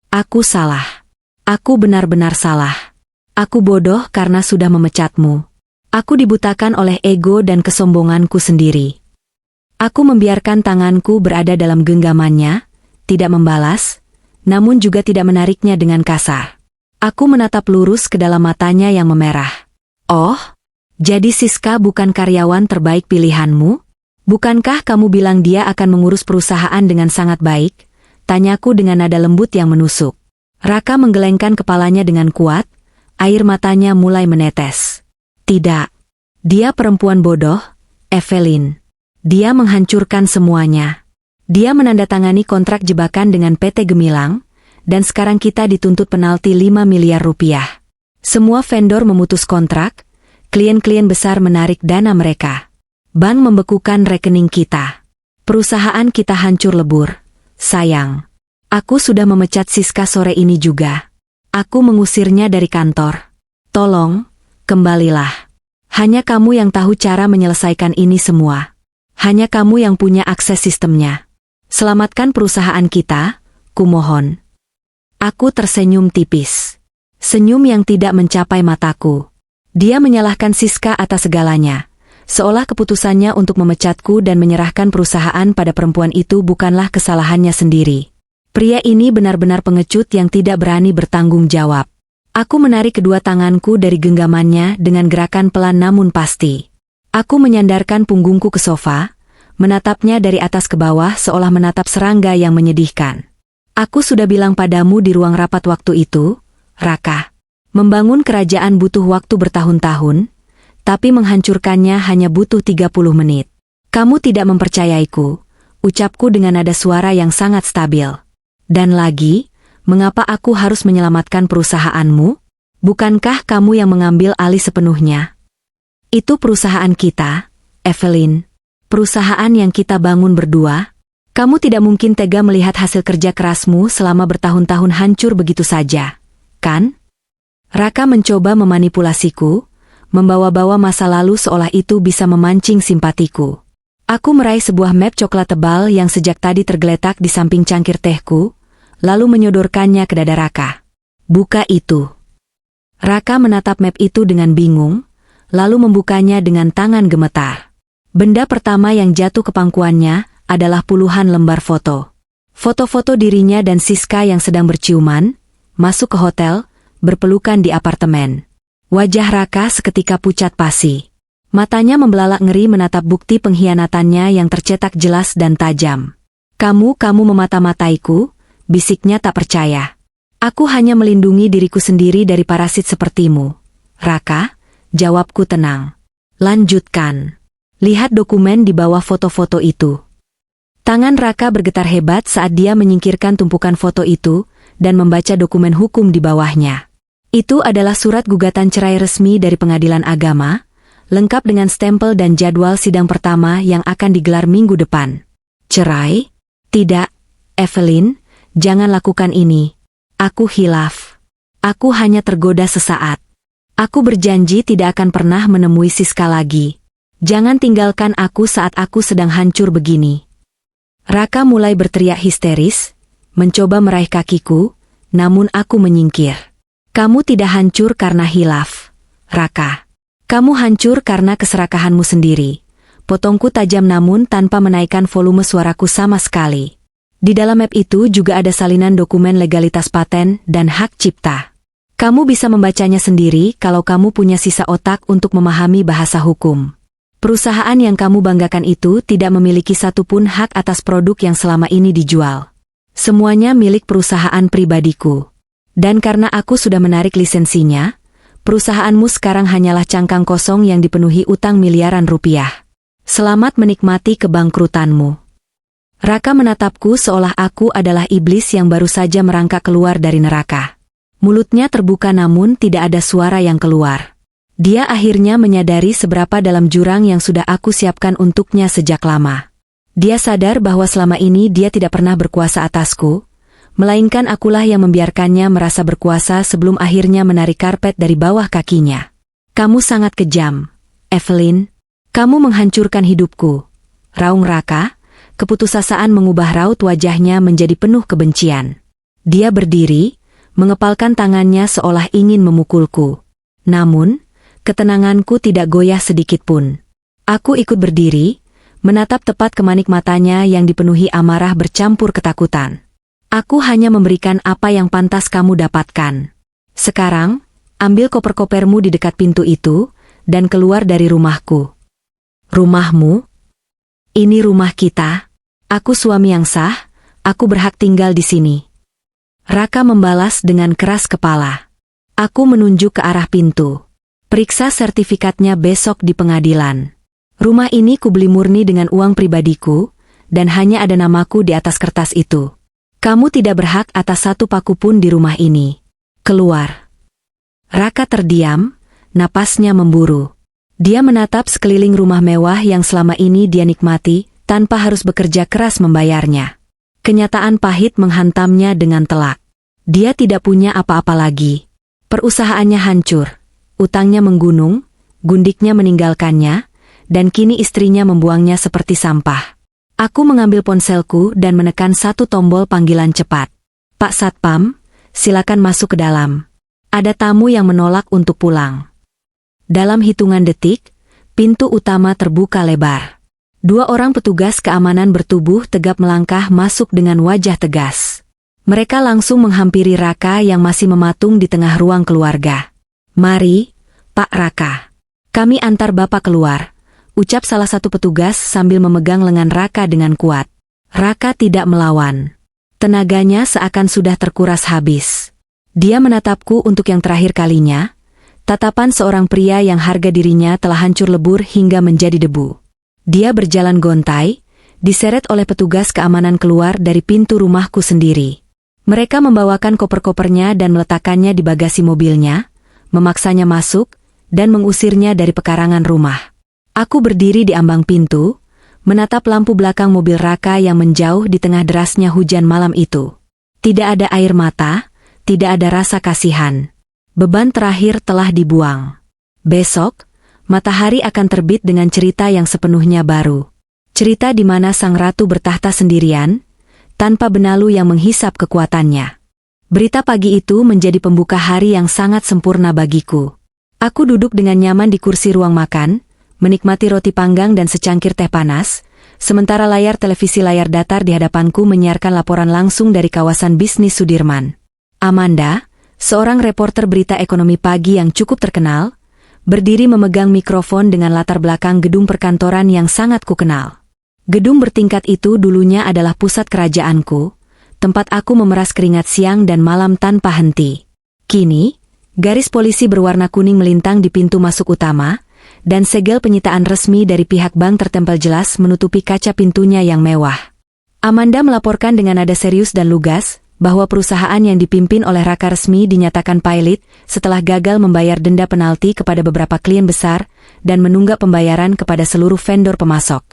Aku salah. Aku benar-benar salah. Aku bodoh karena sudah memecatmu. Aku dibutakan oleh ego dan kesombonganku sendiri. Aku membiarkan tanganku berada dalam genggamannya, tidak membalas, namun juga tidak menariknya dengan kasar. Aku menatap lurus ke dalam matanya yang memerah. Oh, jadi Siska bukan karyawan terbaik pilihanmu? Bukankah kamu bilang dia akan mengurus perusahaan dengan sangat baik? Tanyaku dengan nada lembut yang menusuk. Raka menggelengkan kepalanya dengan kuat, air matanya mulai menetes. Tidak. Dia perempuan bodoh, Evelyn. Dia menghancurkan semuanya. Dia menandatangani kontrak jebakan dengan PT Gemilang, dan sekarang kita dituntut penalti 5 miliar rupiah. Semua vendor memutus kontrak, klien-klien besar menarik dana mereka. Bank membekukan rekening kita. Perusahaan kita hancur lebur. Sayang. Aku sudah memecat Siska sore ini juga. Aku mengusirnya dari kantor. Tolong, kembalilah. Hanya kamu yang tahu cara menyelesaikan ini semua. Hanya kamu yang punya akses sistemnya. Selamatkan perusahaan kita, kumohon. Aku tersenyum tipis. Senyum yang tidak mencapai mataku. Dia menyalahkan Siska atas segalanya. Seolah keputusannya untuk memecatku dan menyerahkan perusahaan pada perempuan itu bukanlah kesalahannya sendiri. Pria ini benar-benar pengecut yang tidak berani bertanggung jawab. Aku menarik kedua tanganku dari genggamannya dengan gerakan pelan namun pasti. Aku menyandarkan punggungku ke sofa, menatapnya dari atas ke bawah seolah menatap serangga yang menyedihkan. Aku sudah bilang padamu di ruang rapat waktu itu, Raka. Membangun kerajaan butuh waktu bertahun-tahun, tapi menghancurkannya hanya butuh 30 menit. Kamu tidak mempercayaiku, ucapku dengan nada suara yang sangat stabil. Dan lagi, mengapa aku harus menyelamatkan perusahaanmu? Bukankah kamu yang mengambil alih sepenuhnya? Itu perusahaan kita, Evelyn. Perusahaan yang kita bangun berdua. Kamu tidak mungkin tega melihat hasil kerja kerasmu selama bertahun-tahun hancur begitu saja, kan? Raka mencoba memanipulasiku, membawa-bawa masa lalu seolah itu bisa memancing simpatiku. Aku meraih sebuah map coklat tebal yang sejak tadi tergeletak di samping cangkir tehku, lalu menyodorkannya ke dada Raka. Buka itu. Raka menatap map itu dengan bingung, lalu membukanya dengan tangan gemetar. Benda pertama yang jatuh ke pangkuannya adalah puluhan lembar foto. Foto-foto dirinya dan Siska yang sedang berciuman, masuk ke hotel, berpelukan di apartemen. Wajah Raka seketika pucat pasi. Matanya membelalak ngeri menatap bukti pengkhianatannya yang tercetak jelas dan tajam. Kamu memata-mataiku, bisiknya tak percaya. Aku hanya melindungi diriku sendiri dari parasit sepertimu. Raka, jawabku tenang. Lanjutkan. Lihat dokumen di bawah foto-foto itu. Tangan Raka bergetar hebat saat dia menyingkirkan tumpukan foto itu dan membaca dokumen hukum di bawahnya. Itu adalah surat gugatan cerai resmi dari pengadilan agama, lengkap dengan stempel dan jadwal sidang pertama yang akan digelar minggu depan. Cerai? Tidak, Evelyn, jangan lakukan ini. Aku hilaf. Aku hanya tergoda sesaat. Aku berjanji tidak akan pernah menemui Siska lagi. Jangan tinggalkan aku saat aku sedang hancur begini. Raka mulai berteriak histeris, mencoba meraih kakiku, namun aku menyingkir. Kamu tidak hancur karena hilaf, Raka. Kamu hancur karena keserakahanmu sendiri. Potongku tajam namun tanpa menaikkan volume suaraku sama sekali. Di dalam map itu juga ada salinan dokumen legalitas paten dan hak cipta. Kamu bisa membacanya sendiri kalau kamu punya sisa otak untuk memahami bahasa hukum. Perusahaan yang kamu banggakan itu tidak memiliki satupun hak atas produk yang selama ini dijual. Semuanya milik perusahaan pribadiku. Dan karena aku sudah menarik lisensinya, perusahaanmu sekarang hanyalah cangkang kosong yang dipenuhi utang miliaran rupiah. Selamat menikmati kebangkrutanmu. Raka menatapku seolah aku adalah iblis yang baru saja merangkak keluar dari neraka. Mulutnya terbuka namun tidak ada suara yang keluar. Dia akhirnya menyadari seberapa dalam jurang yang sudah aku siapkan untuknya sejak lama. Dia sadar bahwa selama ini dia tidak pernah berkuasa atasku, melainkan akulah yang membiarkannya merasa berkuasa sebelum akhirnya menarik karpet dari bawah kakinya. Kamu sangat kejam, Evelyn. Kamu menghancurkan hidupku. Raung Raka, keputusasaan mengubah raut wajahnya menjadi penuh kebencian. Dia berdiri, mengepalkan tangannya seolah ingin memukulku. Namun, ketenanganku tidak goyah sedikit pun. Aku ikut berdiri, menatap tepat ke manik matanya yang dipenuhi amarah bercampur ketakutan. Aku hanya memberikan apa yang pantas kamu dapatkan. Sekarang, ambil koper-kopermu di dekat pintu itu, dan keluar dari rumahku. Rumahmu? Ini rumah kita. Aku suami yang sah, aku berhak tinggal di sini. Raka membalas dengan keras kepala. Aku menunjuk ke arah pintu. Periksa sertifikatnya besok di pengadilan. Rumah ini kubeli murni dengan uang pribadiku, dan hanya ada namaku di atas kertas itu. Kamu tidak berhak atas satu paku pun di rumah ini. Keluar. Raka terdiam, napasnya memburu. Dia menatap sekeliling rumah mewah yang selama ini dia nikmati, tanpa harus bekerja keras membayarnya. Kenyataan pahit menghantamnya dengan telak. Dia tidak punya apa-apa lagi. Perusahaannya hancur. Utangnya menggunung, gundiknya meninggalkannya, dan kini istrinya membuangnya seperti sampah. Aku mengambil ponselku dan menekan satu tombol panggilan cepat. Pak Satpam, silakan masuk ke dalam. Ada tamu yang menolak untuk pulang. Dalam hitungan detik, pintu utama terbuka lebar. 2 orang petugas keamanan bertubuh tegap melangkah masuk dengan wajah tegas. Mereka langsung menghampiri Raka yang masih mematung di tengah ruang keluarga. Mari, Pak Raka. Kami antar Bapak keluar, ucap salah satu petugas sambil memegang lengan Raka dengan kuat. Raka tidak melawan. Tenaganya seakan sudah terkuras habis. Dia menatapku untuk yang terakhir kalinya, tatapan seorang pria yang harga dirinya telah hancur lebur hingga menjadi debu. Dia berjalan gontai, diseret oleh petugas keamanan keluar dari pintu rumahku sendiri. Mereka membawakan koper-kopernya dan meletakkannya di bagasi mobilnya, memaksanya masuk, dan mengusirnya dari pekarangan rumah. Aku berdiri di ambang pintu, menatap lampu belakang mobil Raka yang menjauh di tengah derasnya hujan malam itu. Tidak ada air mata, tidak ada rasa kasihan. Beban terakhir telah dibuang. Besok, matahari akan terbit dengan cerita yang sepenuhnya baru. Cerita di mana sang ratu bertahta sendirian, tanpa benalu yang menghisap kekuatannya. Berita pagi itu menjadi pembuka hari yang sangat sempurna bagiku. Aku duduk dengan nyaman di kursi ruang makan, menikmati roti panggang dan secangkir teh panas, sementara layar televisi layar datar di hadapanku menyiarkan laporan langsung dari kawasan bisnis Sudirman. Amanda, seorang reporter berita ekonomi pagi yang cukup terkenal, berdiri memegang mikrofon dengan latar belakang gedung perkantoran yang sangat kukenal. Gedung bertingkat itu dulunya adalah pusat kerajaanku, tempat aku memeras keringat siang dan malam tanpa henti. Kini, garis polisi berwarna kuning melintang di pintu masuk utama, dan segel penyitaan resmi dari pihak bank tertempel jelas menutupi kaca pintunya yang mewah. Amanda melaporkan dengan nada serius dan lugas, bahwa perusahaan yang dipimpin oleh Raka resmi dinyatakan pailit setelah gagal membayar denda penalti kepada beberapa klien besar dan menunggak pembayaran kepada seluruh vendor pemasok.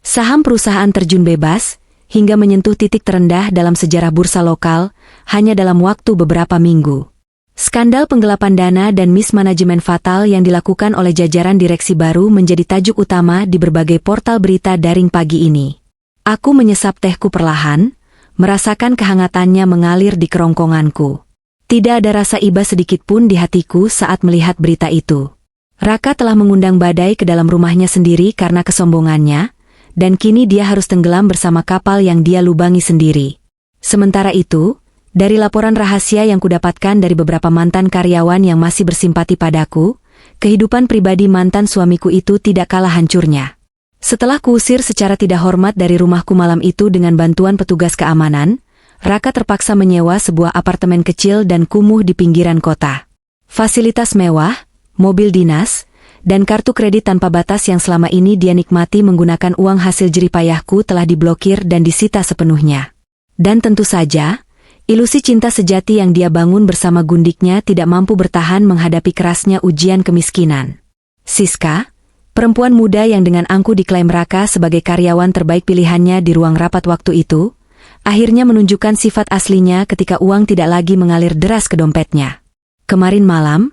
Saham perusahaan terjun bebas, hingga menyentuh titik terendah dalam sejarah bursa lokal, hanya dalam waktu beberapa minggu. Skandal penggelapan dana dan mismanajemen fatal yang dilakukan oleh jajaran direksi baru menjadi tajuk utama di berbagai portal berita daring pagi ini. Aku menyesap tehku perlahan, merasakan kehangatannya mengalir di kerongkonganku. Tidak ada rasa iba sedikit pun di hatiku saat melihat berita itu. Raka telah mengundang badai ke dalam rumahnya sendiri karena kesombongannya, dan kini dia harus tenggelam bersama kapal yang dia lubangi sendiri. Sementara itu, dari laporan rahasia yang kudapatkan dari beberapa mantan karyawan yang masih bersimpati padaku, kehidupan pribadi mantan suamiku itu tidak kalah hancurnya. Setelah kuusir secara tidak hormat dari rumahku malam itu dengan bantuan petugas keamanan, Raka terpaksa menyewa sebuah apartemen kecil dan kumuh di pinggiran kota. Fasilitas mewah, mobil dinas, dan kartu kredit tanpa batas yang selama ini dia nikmati menggunakan uang hasil jeripayahku telah diblokir dan disita sepenuhnya. Dan tentu saja, ilusi cinta sejati yang dia bangun bersama gundiknya tidak mampu bertahan menghadapi kerasnya ujian kemiskinan. Siska, perempuan muda yang dengan angkuh diklaim Raka sebagai karyawan terbaik pilihannya di ruang rapat waktu itu, akhirnya menunjukkan sifat aslinya ketika uang tidak lagi mengalir deras ke dompetnya. Kemarin malam,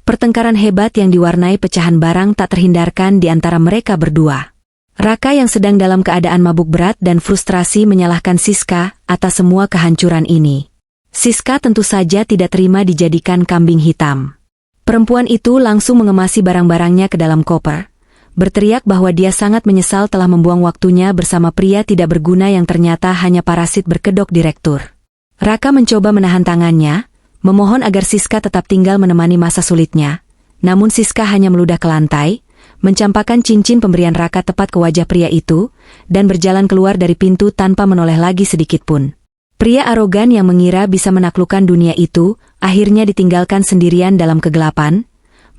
pertengkaran hebat yang diwarnai pecahan barang tak terhindarkan di antara mereka berdua. Raka yang sedang dalam keadaan mabuk berat dan frustrasi menyalahkan Siska atas semua kehancuran ini. Siska tentu saja tidak terima dijadikan kambing hitam. Perempuan itu langsung mengemasi barang-barangnya ke dalam koper, berteriak bahwa dia sangat menyesal telah membuang waktunya bersama pria tidak berguna yang ternyata hanya parasit berkedok direktur. Raka mencoba menahan tangannya, memohon agar Siska tetap tinggal menemani masa sulitnya, namun Siska hanya meludah ke lantai, mencampakkan cincin pemberian Raka tepat ke wajah pria itu, dan berjalan keluar dari pintu tanpa menoleh lagi sedikit pun. Pria arogan yang mengira bisa menaklukkan dunia itu, akhirnya ditinggalkan sendirian dalam kegelapan,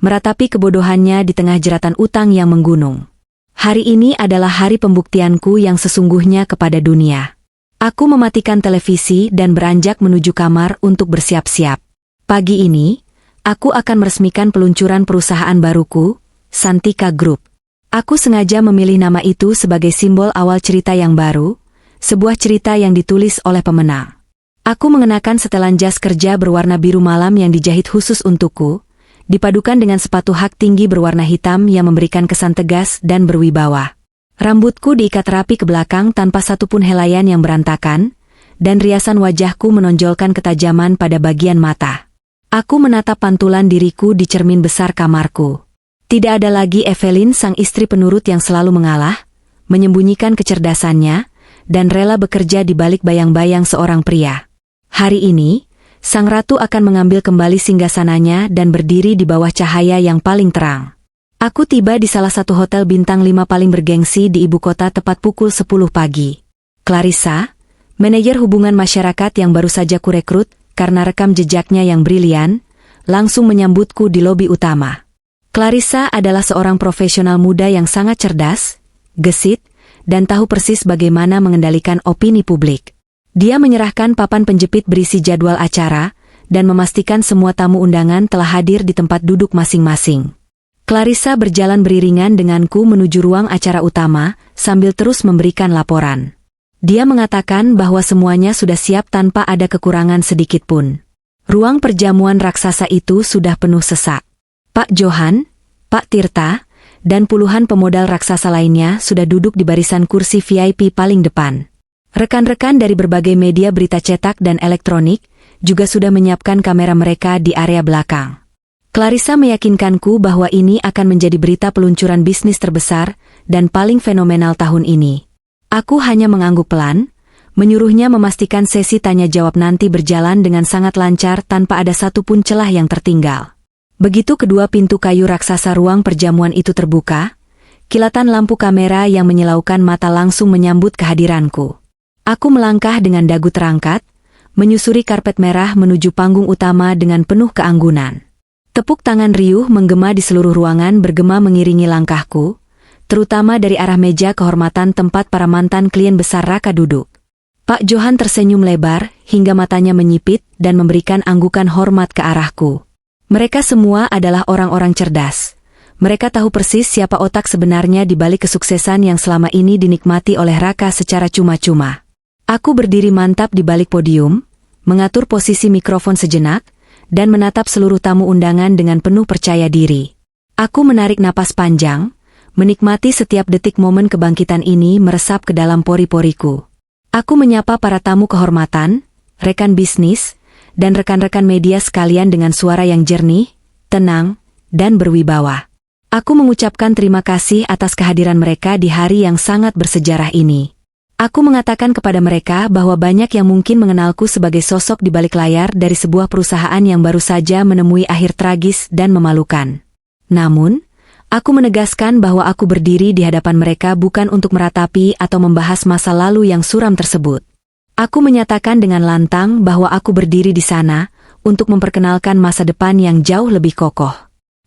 meratapi kebodohannya di tengah jeratan utang yang menggunung. Hari ini adalah hari pembuktianku yang sesungguhnya kepada dunia. Aku mematikan televisi dan beranjak menuju kamar untuk bersiap-siap. Pagi ini, aku akan meresmikan peluncuran perusahaan baruku, Santika Group. Aku sengaja memilih nama itu sebagai simbol awal cerita yang baru, sebuah cerita yang ditulis oleh pemenang. Aku mengenakan setelan jas kerja berwarna biru malam yang dijahit khusus untukku, dipadukan dengan sepatu hak tinggi berwarna hitam yang memberikan kesan tegas dan berwibawa. Rambutku diikat rapi ke belakang tanpa satupun helaian yang berantakan, dan riasan wajahku menonjolkan ketajaman pada bagian mata. Aku menatap pantulan diriku di cermin besar kamarku. Tidak ada lagi Evelyn sang istri penurut yang selalu mengalah, menyembunyikan kecerdasannya, dan rela bekerja di balik bayang-bayang seorang pria. Hari ini, sang ratu akan mengambil kembali singgasananya dan berdiri di bawah cahaya yang paling terang. Aku tiba di salah satu hotel bintang 5 paling bergengsi di ibu kota tepat pukul 10 pagi. Clarissa, manajer hubungan masyarakat yang baru saja kurekrut karena rekam jejaknya yang brilian, langsung menyambutku di lobi utama. Clarissa adalah seorang profesional muda yang sangat cerdas, gesit, dan tahu persis bagaimana mengendalikan opini publik. Dia menyerahkan papan penjepit berisi jadwal acara, dan memastikan semua tamu undangan telah hadir di tempat duduk masing-masing. Clarissa berjalan beriringan denganku menuju ruang acara utama, sambil terus memberikan laporan. Dia mengatakan bahwa semuanya sudah siap tanpa ada kekurangan sedikit pun. Ruang perjamuan raksasa itu sudah penuh sesak. Pak Johan, Pak Tirta, dan puluhan pemodal raksasa lainnya sudah duduk di barisan kursi VIP paling depan. Rekan-rekan dari berbagai media berita cetak dan elektronik juga sudah menyiapkan kamera mereka di area belakang. Clarissa meyakinkanku bahwa ini akan menjadi berita peluncuran bisnis terbesar dan paling fenomenal tahun ini. Aku hanya mengangguk pelan, menyuruhnya memastikan sesi tanya jawab nanti berjalan dengan sangat lancar tanpa ada satupun celah yang tertinggal. Begitu kedua pintu kayu raksasa ruang perjamuan itu terbuka, kilatan lampu kamera yang menyilaukan mata langsung menyambut kehadiranku. Aku melangkah dengan dagu terangkat, menyusuri karpet merah menuju panggung utama dengan penuh keanggunan. Tepuk tangan riuh menggema di seluruh ruangan bergema mengiringi langkahku, terutama dari arah meja kehormatan tempat para mantan klien besar Raka duduk. Pak Johan tersenyum lebar, hingga matanya menyipit dan memberikan anggukan hormat ke arahku. Mereka semua adalah orang-orang cerdas. Mereka tahu persis siapa otak sebenarnya di balik kesuksesan yang selama ini dinikmati oleh Raka secara cuma-cuma. Aku berdiri mantap di balik podium, mengatur posisi mikrofon sejenak, dan menatap seluruh tamu undangan dengan penuh percaya diri. Aku menarik napas panjang, menikmati setiap detik momen kebangkitan ini meresap ke dalam pori-poriku. Aku menyapa para tamu kehormatan, rekan bisnis, dan rekan-rekan media sekalian dengan suara yang jernih, tenang, dan berwibawa. Aku mengucapkan terima kasih atas kehadiran mereka di hari yang sangat bersejarah ini. Aku mengatakan kepada mereka bahwa banyak yang mungkin mengenalku sebagai sosok di balik layar dari sebuah perusahaan yang baru saja menemui akhir tragis dan memalukan. Namun, aku menegaskan bahwa aku berdiri di hadapan mereka bukan untuk meratapi atau membahas masa lalu yang suram tersebut. Aku menyatakan dengan lantang bahwa aku berdiri di sana untuk memperkenalkan masa depan yang jauh lebih kokoh.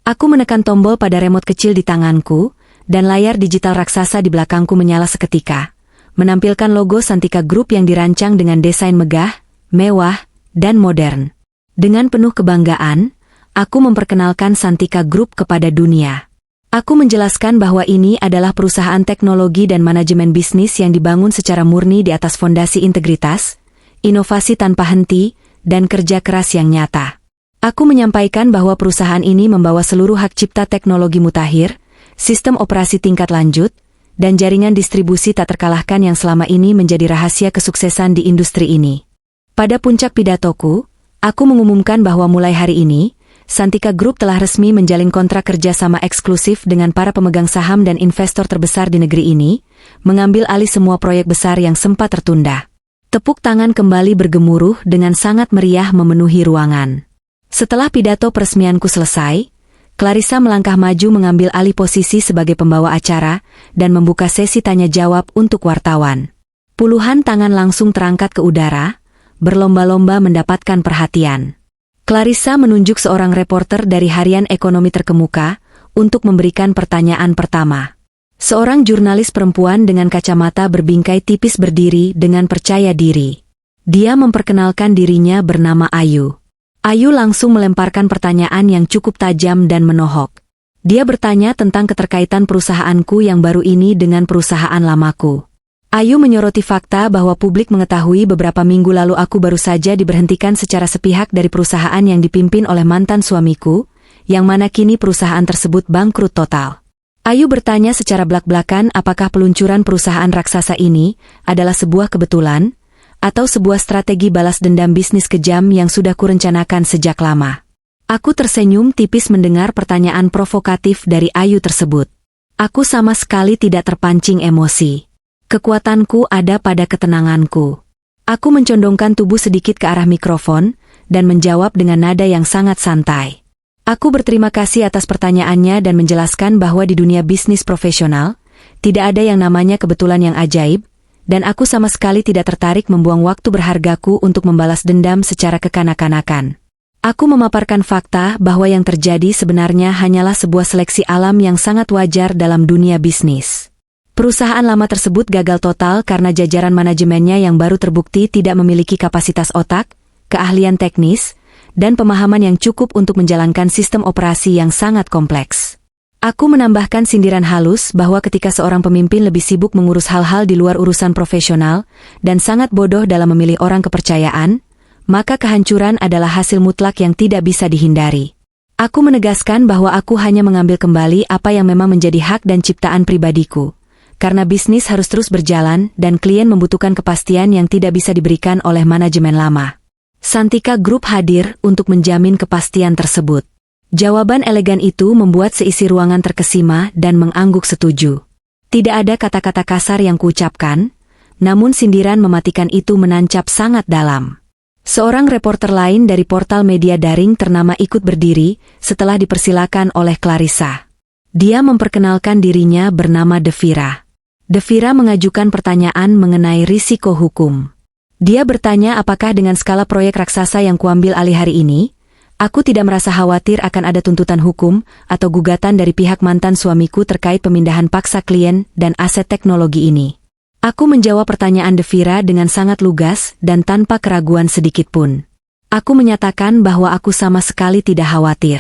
Aku menekan tombol pada remote kecil di tanganku, dan layar digital raksasa di belakangku menyala seketika, menampilkan logo Santika Group yang dirancang dengan desain megah, mewah, dan modern. Dengan penuh kebanggaan, aku memperkenalkan Santika Group kepada dunia. Aku menjelaskan bahwa ini adalah perusahaan teknologi dan manajemen bisnis yang dibangun secara murni di atas fondasi integritas, inovasi tanpa henti, dan kerja keras yang nyata. Aku menyampaikan bahwa perusahaan ini membawa seluruh hak cipta teknologi mutakhir, sistem operasi tingkat lanjut, dan jaringan distribusi tak terkalahkan yang selama ini menjadi rahasia kesuksesan di industri ini. Pada puncak pidatoku, aku mengumumkan bahwa mulai hari ini, Santika Group telah resmi menjalin kontrak kerjasama eksklusif dengan para pemegang saham dan investor terbesar di negeri ini, mengambil alih semua proyek besar yang sempat tertunda. Tepuk tangan kembali bergemuruh dengan sangat meriah memenuhi ruangan. Setelah pidato peresmianku selesai, Clarissa melangkah maju mengambil alih posisi sebagai pembawa acara dan membuka sesi tanya-jawab untuk wartawan. Puluhan tangan langsung terangkat ke udara, berlomba-lomba mendapatkan perhatian. Clarissa menunjuk seorang reporter dari harian ekonomi terkemuka untuk memberikan pertanyaan pertama. Seorang jurnalis perempuan dengan kacamata berbingkai tipis berdiri dengan percaya diri. Dia memperkenalkan dirinya bernama Ayu. Ayu langsung melemparkan pertanyaan yang cukup tajam dan menohok. Dia bertanya tentang keterkaitan perusahaanku yang baru ini dengan perusahaan lamaku. Ayu menyoroti fakta bahwa publik mengetahui beberapa minggu lalu aku baru saja diberhentikan secara sepihak dari perusahaan yang dipimpin oleh mantan suamiku, yang mana kini perusahaan tersebut bangkrut total. Ayu bertanya secara belak-belakan apakah peluncuran perusahaan raksasa ini adalah sebuah kebetulan, atau sebuah strategi balas dendam bisnis kejam yang sudah kurencanakan sejak lama. Aku tersenyum tipis mendengar pertanyaan provokatif dari Ayu tersebut. Aku sama sekali tidak terpancing emosi. Kekuatanku ada pada ketenanganku. Aku mencondongkan tubuh sedikit ke arah mikrofon, dan menjawab dengan nada yang sangat santai. Aku berterima kasih atas pertanyaannya dan menjelaskan bahwa di dunia bisnis profesional, tidak ada yang namanya kebetulan yang ajaib, dan aku sama sekali tidak tertarik membuang waktu berhargaku untuk membalas dendam secara kekanak-kanakan. Aku memaparkan fakta bahwa yang terjadi sebenarnya hanyalah sebuah seleksi alam yang sangat wajar dalam dunia bisnis. Perusahaan lama tersebut gagal total karena jajaran manajemennya yang baru terbukti tidak memiliki kapasitas otak, keahlian teknis, dan pemahaman yang cukup untuk menjalankan sistem operasi yang sangat kompleks. Aku menambahkan sindiran halus bahwa ketika seorang pemimpin lebih sibuk mengurus hal-hal di luar urusan profesional dan sangat bodoh dalam memilih orang kepercayaan, maka kehancuran adalah hasil mutlak yang tidak bisa dihindari. Aku menegaskan bahwa aku hanya mengambil kembali apa yang memang menjadi hak dan ciptaan pribadiku, karena bisnis harus terus berjalan dan klien membutuhkan kepastian yang tidak bisa diberikan oleh manajemen lama. Santika Group hadir untuk menjamin kepastian tersebut. Jawaban elegan itu membuat seisi ruangan terkesima dan mengangguk setuju. Tidak ada kata-kata kasar yang kuucapkan, namun sindiran mematikan itu menancap sangat dalam. Seorang reporter lain dari portal media daring ternama ikut berdiri setelah dipersilakan oleh Clarissa. Dia memperkenalkan dirinya bernama Devira. Devira mengajukan pertanyaan mengenai risiko hukum. Dia bertanya apakah dengan skala proyek raksasa yang kuambil alih hari ini, aku tidak merasa khawatir akan ada tuntutan hukum atau gugatan dari pihak mantan suamiku terkait pemindahan paksa klien dan aset teknologi ini. Aku menjawab pertanyaan Devira dengan sangat lugas dan tanpa keraguan sedikitpun. Aku menyatakan bahwa aku sama sekali tidak khawatir.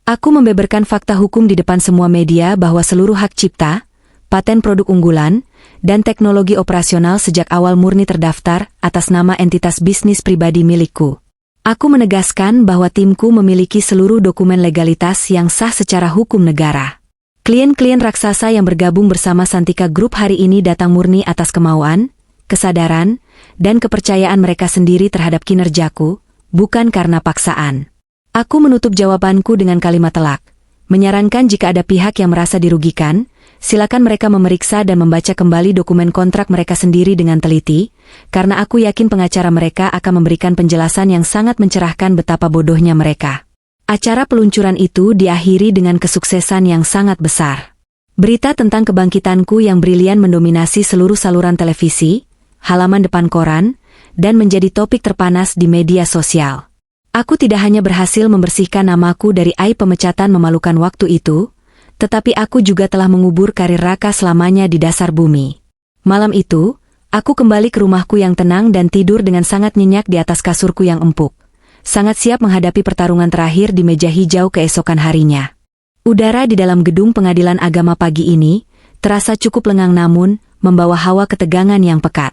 Aku membeberkan fakta hukum di depan semua media bahwa seluruh hak cipta, paten produk unggulan, dan teknologi operasional sejak awal murni terdaftar atas nama entitas bisnis pribadi milikku. Aku menegaskan bahwa timku memiliki seluruh dokumen legalitas yang sah secara hukum negara. Klien-klien raksasa yang bergabung bersama Santika Group hari ini datang murni atas kemauan, kesadaran, dan kepercayaan mereka sendiri terhadap kinerjaku, bukan karena paksaan. Aku menutup jawabanku dengan kalimat telak, menyarankan jika ada pihak yang merasa dirugikan, silakan mereka memeriksa dan membaca kembali dokumen kontrak mereka sendiri dengan teliti, karena aku yakin pengacara mereka akan memberikan penjelasan yang sangat mencerahkan betapa bodohnya mereka. Acara peluncuran itu diakhiri dengan kesuksesan yang sangat besar. Berita tentang kebangkitanku yang brilian mendominasi seluruh saluran televisi, halaman depan koran, dan menjadi topik terpanas di media sosial. Aku tidak hanya berhasil membersihkan namaku dari aib pemecatan memalukan waktu itu, tetapi aku juga telah mengubur karir Raka selamanya di dasar bumi. Malam itu, aku kembali ke rumahku yang tenang dan tidur dengan sangat nyenyak di atas kasurku yang empuk. Sangat siap menghadapi pertarungan terakhir di meja hijau keesokan harinya. Udara di dalam gedung pengadilan agama pagi ini terasa cukup lengang namun membawa hawa ketegangan yang pekat.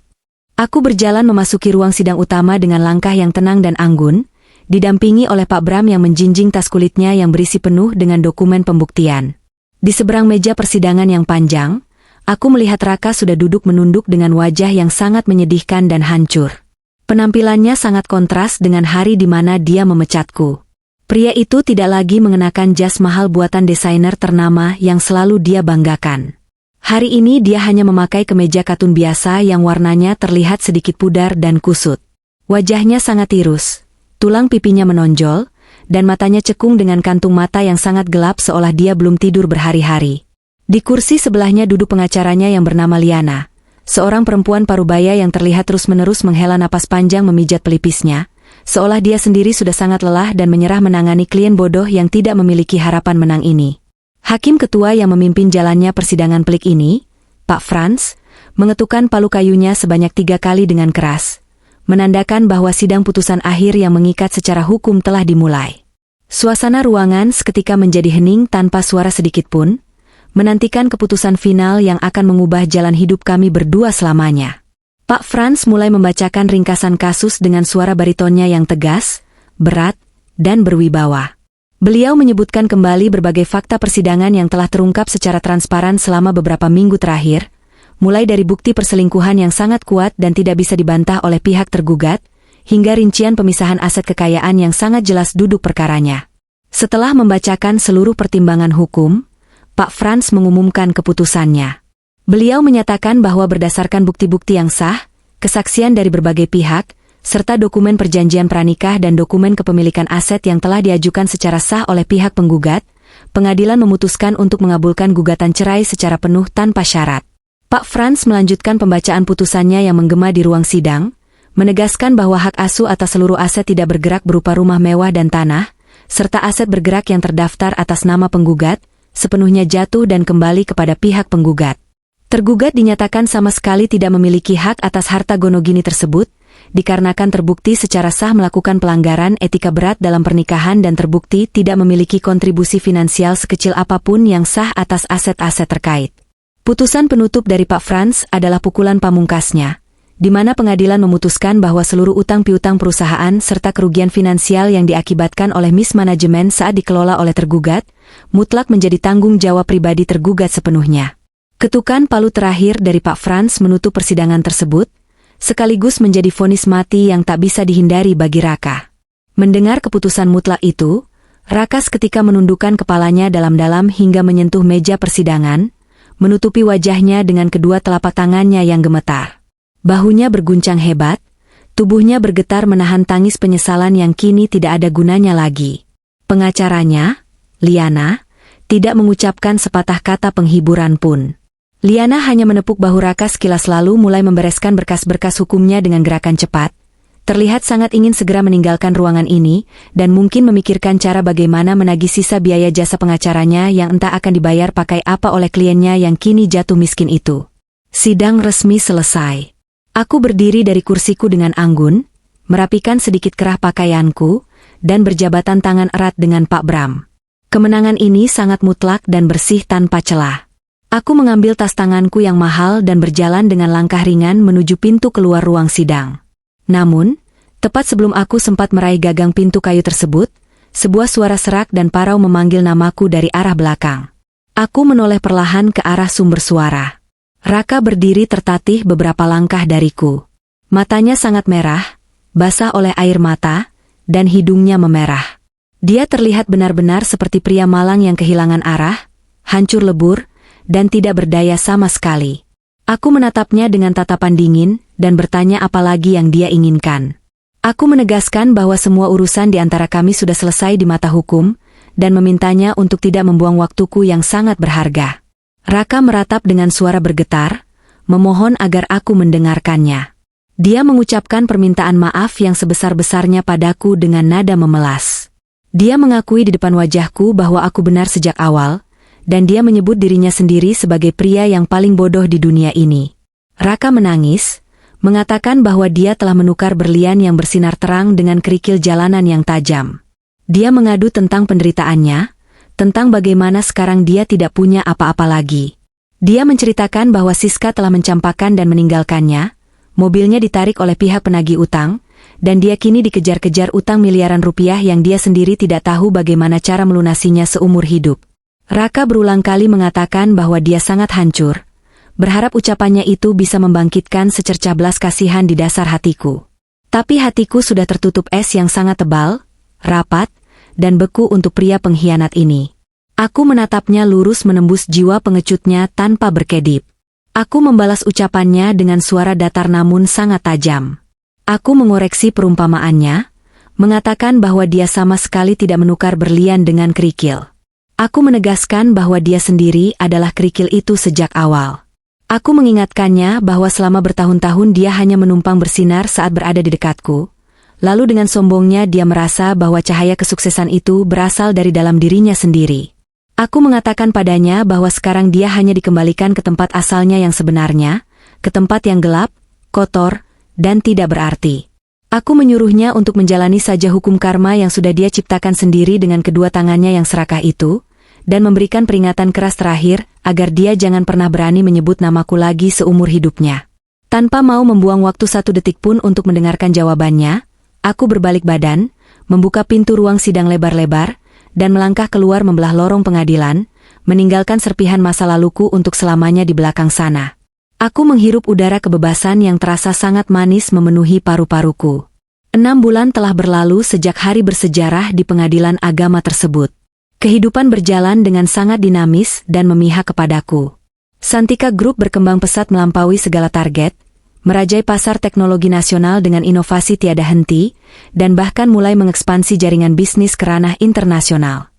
Aku berjalan memasuki ruang sidang utama dengan langkah yang tenang dan anggun, didampingi oleh Pak Bram yang menjinjing tas kulitnya yang berisi penuh dengan dokumen pembuktian. Di seberang meja persidangan yang panjang, aku melihat Raka sudah duduk menunduk dengan wajah yang sangat menyedihkan dan hancur. Penampilannya sangat kontras dengan hari di mana dia memecatku. Pria itu tidak lagi mengenakan jas mahal buatan desainer ternama yang selalu dia banggakan. Hari ini dia hanya memakai kemeja katun biasa yang warnanya terlihat sedikit pudar dan kusut. Wajahnya sangat tirus, tulang pipinya menonjol, dan matanya cekung dengan kantung mata yang sangat gelap seolah dia belum tidur berhari-hari. Di kursi sebelahnya duduk pengacaranya yang bernama Liana. Seorang perempuan parubaya yang terlihat terus-menerus menghela napas panjang memijat pelipisnya, seolah dia sendiri sudah sangat lelah dan menyerah menangani klien bodoh yang tidak memiliki harapan menang ini. Hakim ketua yang memimpin jalannya persidangan pelik ini, Pak Franz, mengetukkan palu kayunya sebanyak 3 kali dengan keras, menandakan bahwa sidang putusan akhir yang mengikat secara hukum telah dimulai. Suasana ruangan seketika menjadi hening tanpa suara sedikitpun, menantikan keputusan final yang akan mengubah jalan hidup kami berdua selamanya. Pak Franz mulai membacakan ringkasan kasus dengan suara baritonnya yang tegas, berat, dan berwibawa. Beliau menyebutkan kembali berbagai fakta persidangan yang telah terungkap secara transparan selama beberapa minggu terakhir, mulai dari bukti perselingkuhan yang sangat kuat dan tidak bisa dibantah oleh pihak tergugat, hingga rincian pemisahan aset kekayaan yang sangat jelas duduk perkaranya. Setelah membacakan seluruh pertimbangan hukum, Pak Franz mengumumkan keputusannya. Beliau menyatakan bahwa berdasarkan bukti-bukti yang sah, kesaksian dari berbagai pihak, serta dokumen perjanjian pranikah dan dokumen kepemilikan aset yang telah diajukan secara sah oleh pihak penggugat, pengadilan memutuskan untuk mengabulkan gugatan cerai secara penuh tanpa syarat. Pak Franz melanjutkan pembacaan putusannya yang menggema di ruang sidang, menegaskan bahwa hak asuh atas seluruh aset tidak bergerak berupa rumah mewah dan tanah, serta aset bergerak yang terdaftar atas nama penggugat, sepenuhnya jatuh dan kembali kepada pihak penggugat. Tergugat dinyatakan sama sekali tidak memiliki hak atas harta gonogini tersebut, dikarenakan terbukti secara sah melakukan pelanggaran etika berat dalam pernikahan dan terbukti tidak memiliki kontribusi finansial sekecil apapun yang sah atas aset-aset terkait. Putusan penutup dari Pak Franz adalah pukulan pamungkasnya, di mana pengadilan memutuskan bahwa seluruh utang piutang perusahaan serta kerugian finansial yang diakibatkan oleh mismanajemen saat dikelola oleh tergugat, mutlak menjadi tanggung jawab pribadi tergugat sepenuhnya. Ketukan palu terakhir dari Pak Franz menutup persidangan tersebut, sekaligus menjadi vonis mati yang tak bisa dihindari bagi Raka. Mendengar keputusan mutlak itu, Raka seketika menundukkan kepalanya dalam-dalam hingga menyentuh meja persidangan, menutupi wajahnya dengan kedua telapak tangannya yang gemetar. Bahunya berguncang hebat, Tubuhnya bergetar menahan tangis penyesalan yang kini tidak ada gunanya lagi. Pengacaranya, Liana, tidak mengucapkan sepatah kata penghiburan pun. Liana hanya menepuk bahu Raka sekilas lalu mulai membereskan berkas-berkas hukumnya dengan gerakan cepat. Terlihat sangat ingin segera meninggalkan ruangan ini, dan mungkin memikirkan cara bagaimana menagih sisa biaya jasa pengacaranya yang entah akan dibayar pakai apa oleh kliennya yang kini jatuh miskin itu. Sidang resmi selesai. Aku berdiri dari kursiku dengan anggun, merapikan sedikit kerah pakaianku, dan berjabatan tangan erat dengan Pak Bram. Kemenangan ini sangat mutlak dan bersih tanpa celah. Aku mengambil tas tanganku yang mahal dan berjalan dengan langkah ringan menuju pintu keluar ruang sidang. Namun, tepat sebelum aku sempat meraih gagang pintu kayu tersebut, sebuah suara serak dan parau memanggil namaku dari arah belakang. Aku menoleh perlahan ke arah sumber suara. Raka berdiri tertatih beberapa langkah dariku. Matanya sangat merah, basah oleh air mata, dan hidungnya memerah. Dia terlihat benar-benar seperti pria malang yang kehilangan arah, hancur lebur, dan tidak berdaya sama sekali. Aku menatapnya dengan tatapan dingin, dan bertanya apa lagi yang dia inginkan. Aku menegaskan bahwa semua urusan di antara kami sudah selesai di mata hukum, dan memintanya untuk tidak membuang waktuku yang sangat berharga. Raka meratap dengan suara bergetar, memohon agar aku mendengarkannya. Dia mengucapkan permintaan maaf yang sebesar-besarnya padaku dengan nada memelas. Dia mengakui di depan wajahku bahwa aku benar sejak awal, dan dia menyebut dirinya sendiri sebagai pria yang paling bodoh di dunia ini. Raka menangis, mengatakan bahwa dia telah menukar berlian yang bersinar terang dengan kerikil jalanan yang tajam. Dia mengadu tentang penderitaannya, tentang bagaimana sekarang dia tidak punya apa-apa lagi. Dia menceritakan bahwa Siska telah mencampakkan dan meninggalkannya, mobilnya ditarik oleh pihak penagih utang, dan dia kini dikejar-kejar utang miliaran rupiah yang dia sendiri tidak tahu bagaimana cara melunasinya seumur hidup. Raka berulang kali mengatakan bahwa dia sangat hancur, berharap ucapannya itu bisa membangkitkan secercah belas kasihan di dasar hatiku. Tapi hatiku sudah tertutup es yang sangat tebal, rapat, dan beku untuk pria pengkhianat ini. Aku menatapnya lurus menembus jiwa pengecutnya tanpa berkedip. Aku membalas ucapannya dengan suara datar namun sangat tajam. Aku mengoreksi perumpamaannya, mengatakan bahwa dia sama sekali tidak menukar berlian dengan kerikil. Aku menegaskan bahwa dia sendiri adalah kerikil itu sejak awal. Aku mengingatkannya bahwa selama bertahun-tahun dia hanya menumpang bersinar saat berada di dekatku. Lalu dengan sombongnya dia merasa bahwa cahaya kesuksesan itu berasal dari dalam dirinya sendiri. Aku mengatakan padanya bahwa sekarang dia hanya dikembalikan ke tempat asalnya yang sebenarnya, ke tempat yang gelap, kotor, dan tidak berarti. Aku menyuruhnya untuk menjalani saja hukum karma yang sudah dia ciptakan sendiri dengan kedua tangannya yang serakah itu, dan memberikan peringatan keras terakhir agar dia jangan pernah berani menyebut namaku lagi seumur hidupnya. Tanpa mau membuang waktu satu detik pun untuk mendengarkan jawabannya, aku berbalik badan, membuka pintu ruang sidang lebar-lebar, dan melangkah keluar membelah lorong pengadilan, meninggalkan serpihan masa laluku untuk selamanya di belakang sana. Aku menghirup udara kebebasan yang terasa sangat manis memenuhi paru-paruku. 6 bulan telah berlalu sejak hari bersejarah di pengadilan agama tersebut. Kehidupan berjalan dengan sangat dinamis dan memihak kepadaku. Santika Group berkembang pesat melampaui segala target, merajai pasar teknologi nasional dengan inovasi tiada henti, dan bahkan mulai mengekspansi jaringan bisnis ke ranah internasional.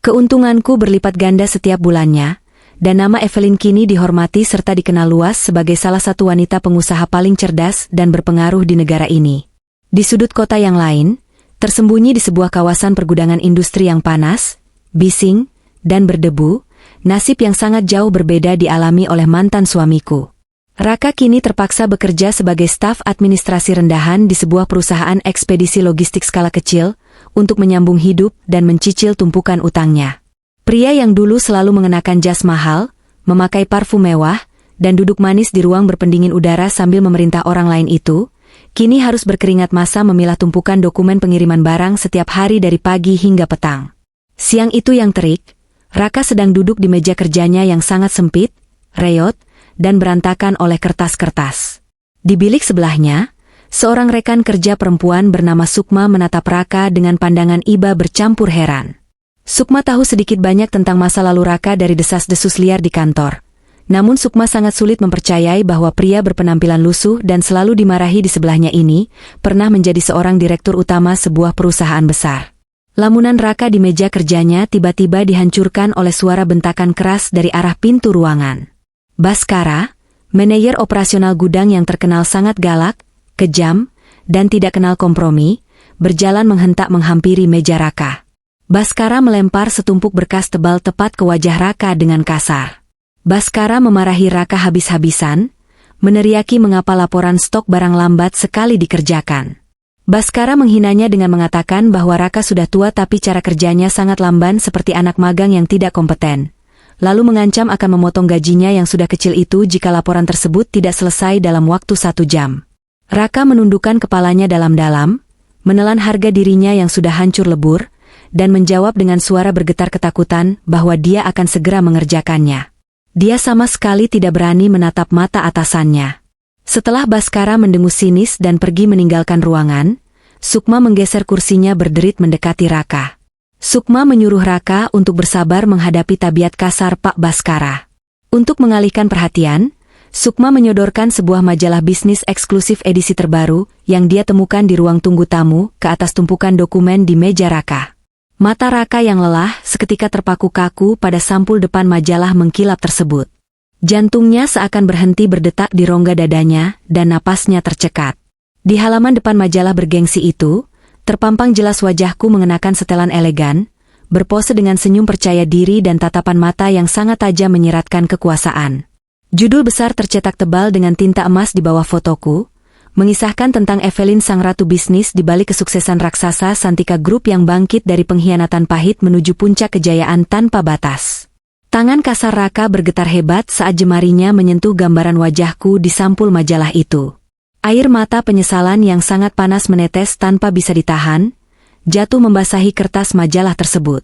Keuntunganku berlipat ganda setiap bulannya, dan nama Evelyn kini dihormati serta dikenal luas sebagai salah satu wanita pengusaha paling cerdas dan berpengaruh di negara ini. Di sudut kota yang lain, tersembunyi di sebuah kawasan pergudangan industri yang panas, bising, dan berdebu, nasib yang sangat jauh berbeda dialami oleh mantan suamiku. Raka kini terpaksa bekerja sebagai staf administrasi rendahan di sebuah perusahaan ekspedisi logistik skala kecil untuk menyambung hidup dan mencicil tumpukan utangnya. Pria yang dulu selalu mengenakan jas mahal, memakai parfum mewah, dan duduk manis di ruang berpendingin udara sambil memerintah orang lain itu, kini harus berkeringat masa memilah tumpukan dokumen pengiriman barang setiap hari dari pagi hingga petang. Siang itu yang terik, Raka sedang duduk di meja kerjanya yang sangat sempit, reot, dan berantakan oleh kertas-kertas. Di bilik sebelahnya, seorang rekan kerja perempuan bernama Sukma menatap Raka dengan pandangan iba bercampur heran. Sukma tahu sedikit banyak tentang masa lalu Raka dari desas-desus liar di kantor, Namun Sukma sangat sulit mempercayai bahwa pria berpenampilan lusuh dan selalu dimarahi di sebelahnya ini, pernah menjadi seorang direktur utama sebuah perusahaan besar. Lamunan Raka di meja kerjanya tiba-tiba dihancurkan oleh suara bentakan keras dari arah pintu ruangan. Baskara, manajer operasional gudang yang terkenal sangat galak, kejam, dan tidak kenal kompromi, berjalan menghentak menghampiri meja Raka. Baskara melempar setumpuk berkas tebal tepat ke wajah Raka dengan kasar. Baskara memarahi Raka habis-habisan, meneriaki mengapa laporan stok barang lambat sekali dikerjakan. Baskara menghinanya dengan mengatakan bahwa Raka sudah tua tapi cara kerjanya sangat lamban seperti anak magang yang tidak kompeten. Lalu mengancam akan memotong gajinya yang sudah kecil itu jika laporan tersebut tidak selesai dalam waktu 1 jam. Raka menundukkan kepalanya dalam-dalam, menelan harga dirinya yang sudah hancur lebur, dan menjawab dengan suara bergetar ketakutan bahwa dia akan segera mengerjakannya. Dia sama sekali tidak berani menatap mata atasannya. Setelah Baskara mendengus sinis dan pergi meninggalkan ruangan, Sukma menggeser kursinya berderit mendekati Raka. Sukma menyuruh Raka untuk bersabar menghadapi tabiat kasar Pak Baskara. Untuk mengalihkan perhatian, Sukma menyodorkan sebuah majalah bisnis eksklusif edisi terbaru yang dia temukan di ruang tunggu tamu ke atas tumpukan dokumen di meja Raka. Mata Raka yang lelah seketika terpaku kaku pada sampul depan majalah mengkilap tersebut. Jantungnya seakan berhenti berdetak di rongga dadanya dan napasnya tercekat. Di halaman depan majalah bergengsi itu, terpampang jelas wajahku mengenakan setelan elegan, berpose dengan senyum percaya diri dan tatapan mata yang sangat tajam menyiratkan kekuasaan. Judul besar tercetak tebal dengan tinta emas di bawah fotoku, mengisahkan tentang Evelyn sang ratu bisnis di balik kesuksesan raksasa Santika Group yang bangkit dari pengkhianatan pahit menuju puncak kejayaan tanpa batas. Tangan kasar Raka bergetar hebat saat jemarinya menyentuh gambaran wajahku di sampul majalah itu. Air mata penyesalan yang sangat panas menetes tanpa bisa ditahan, jatuh membasahi kertas majalah tersebut.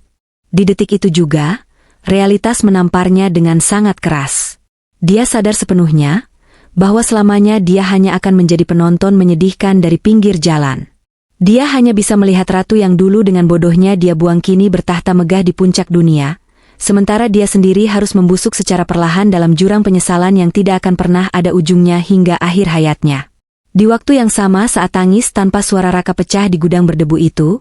Di detik itu juga, realitas menamparnya dengan sangat keras. Dia sadar sepenuhnya bahwa selamanya dia hanya akan menjadi penonton menyedihkan dari pinggir jalan. Dia hanya bisa melihat ratu yang dulu dengan bodohnya dia buang kini bertahta megah di puncak dunia, sementara dia sendiri harus membusuk secara perlahan dalam jurang penyesalan yang tidak akan pernah ada ujungnya hingga akhir hayatnya. Di waktu yang sama saat tangis tanpa suara Raka pecah di gudang berdebu itu,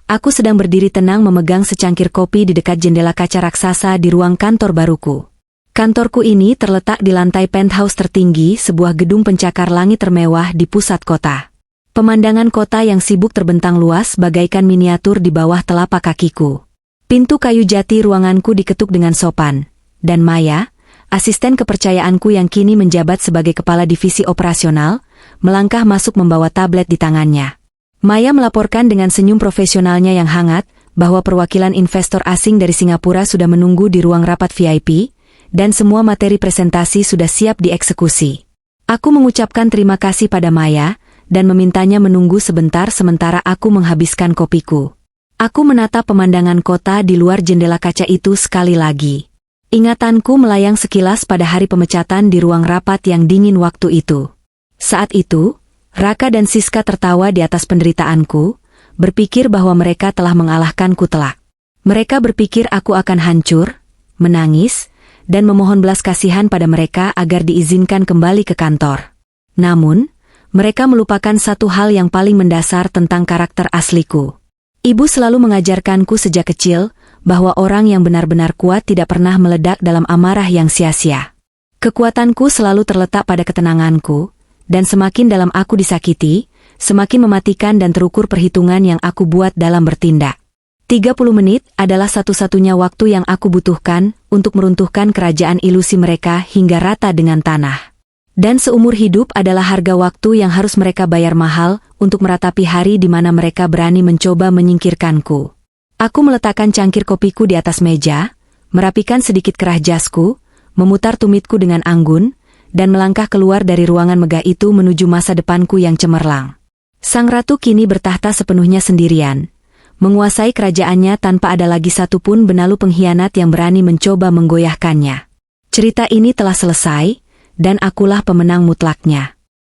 aku sedang berdiri tenang memegang secangkir kopi di dekat jendela kaca raksasa di ruang kantor baruku. Kantorku ini terletak di lantai penthouse tertinggi sebuah gedung pencakar langit termewah di pusat kota. Pemandangan kota yang sibuk terbentang luas bagaikan miniatur di bawah telapak kakiku. Pintu kayu jati ruanganku diketuk dengan sopan, dan Maya, asisten kepercayaanku yang kini menjabat sebagai kepala divisi operasional, melangkah masuk membawa tablet di tangannya. Maya melaporkan dengan senyum profesionalnya yang hangat, bahwa perwakilan investor asing dari Singapura sudah menunggu di ruang rapat VIP, dan semua materi presentasi sudah siap dieksekusi. Aku mengucapkan terima kasih pada Maya, dan memintanya menunggu sebentar sementara aku menghabiskan kopiku. Aku menatap pemandangan kota di luar jendela kaca itu sekali lagi. Ingatanku melayang sekilas pada hari pemecatan di ruang rapat yang dingin waktu itu. Saat itu, Raka dan Siska tertawa di atas penderitaanku, berpikir bahwa mereka telah mengalahkanku telak. Mereka berpikir aku akan hancur, menangis, dan memohon belas kasihan pada mereka agar diizinkan kembali ke kantor. Namun, mereka melupakan satu hal yang paling mendasar tentang karakter asliku. Ibu selalu mengajarkanku sejak kecil, bahwa orang yang benar-benar kuat tidak pernah meledak dalam amarah yang sia-sia. Kekuatanku selalu terletak pada ketenanganku, dan semakin dalam aku disakiti, semakin mematikan dan terukur perhitungan yang aku buat dalam bertindak. 30 menit adalah satu-satunya waktu yang aku butuhkan untuk meruntuhkan kerajaan ilusi mereka hingga rata dengan tanah. Dan seumur hidup adalah harga waktu yang harus mereka bayar mahal untuk meratapi hari di mana mereka berani mencoba menyingkirkanku. Aku meletakkan cangkir kopiku di atas meja, merapikan sedikit kerah jasku, memutar tumitku dengan anggun, dan melangkah keluar dari ruangan megah itu menuju masa depanku yang cemerlang. Sang ratu kini bertahta sepenuhnya sendirian, menguasai kerajaannya tanpa ada lagi satupun benalu pengkhianat yang berani mencoba menggoyahkannya. Cerita ini telah selesai, dan akulah pemenang mutlaknya.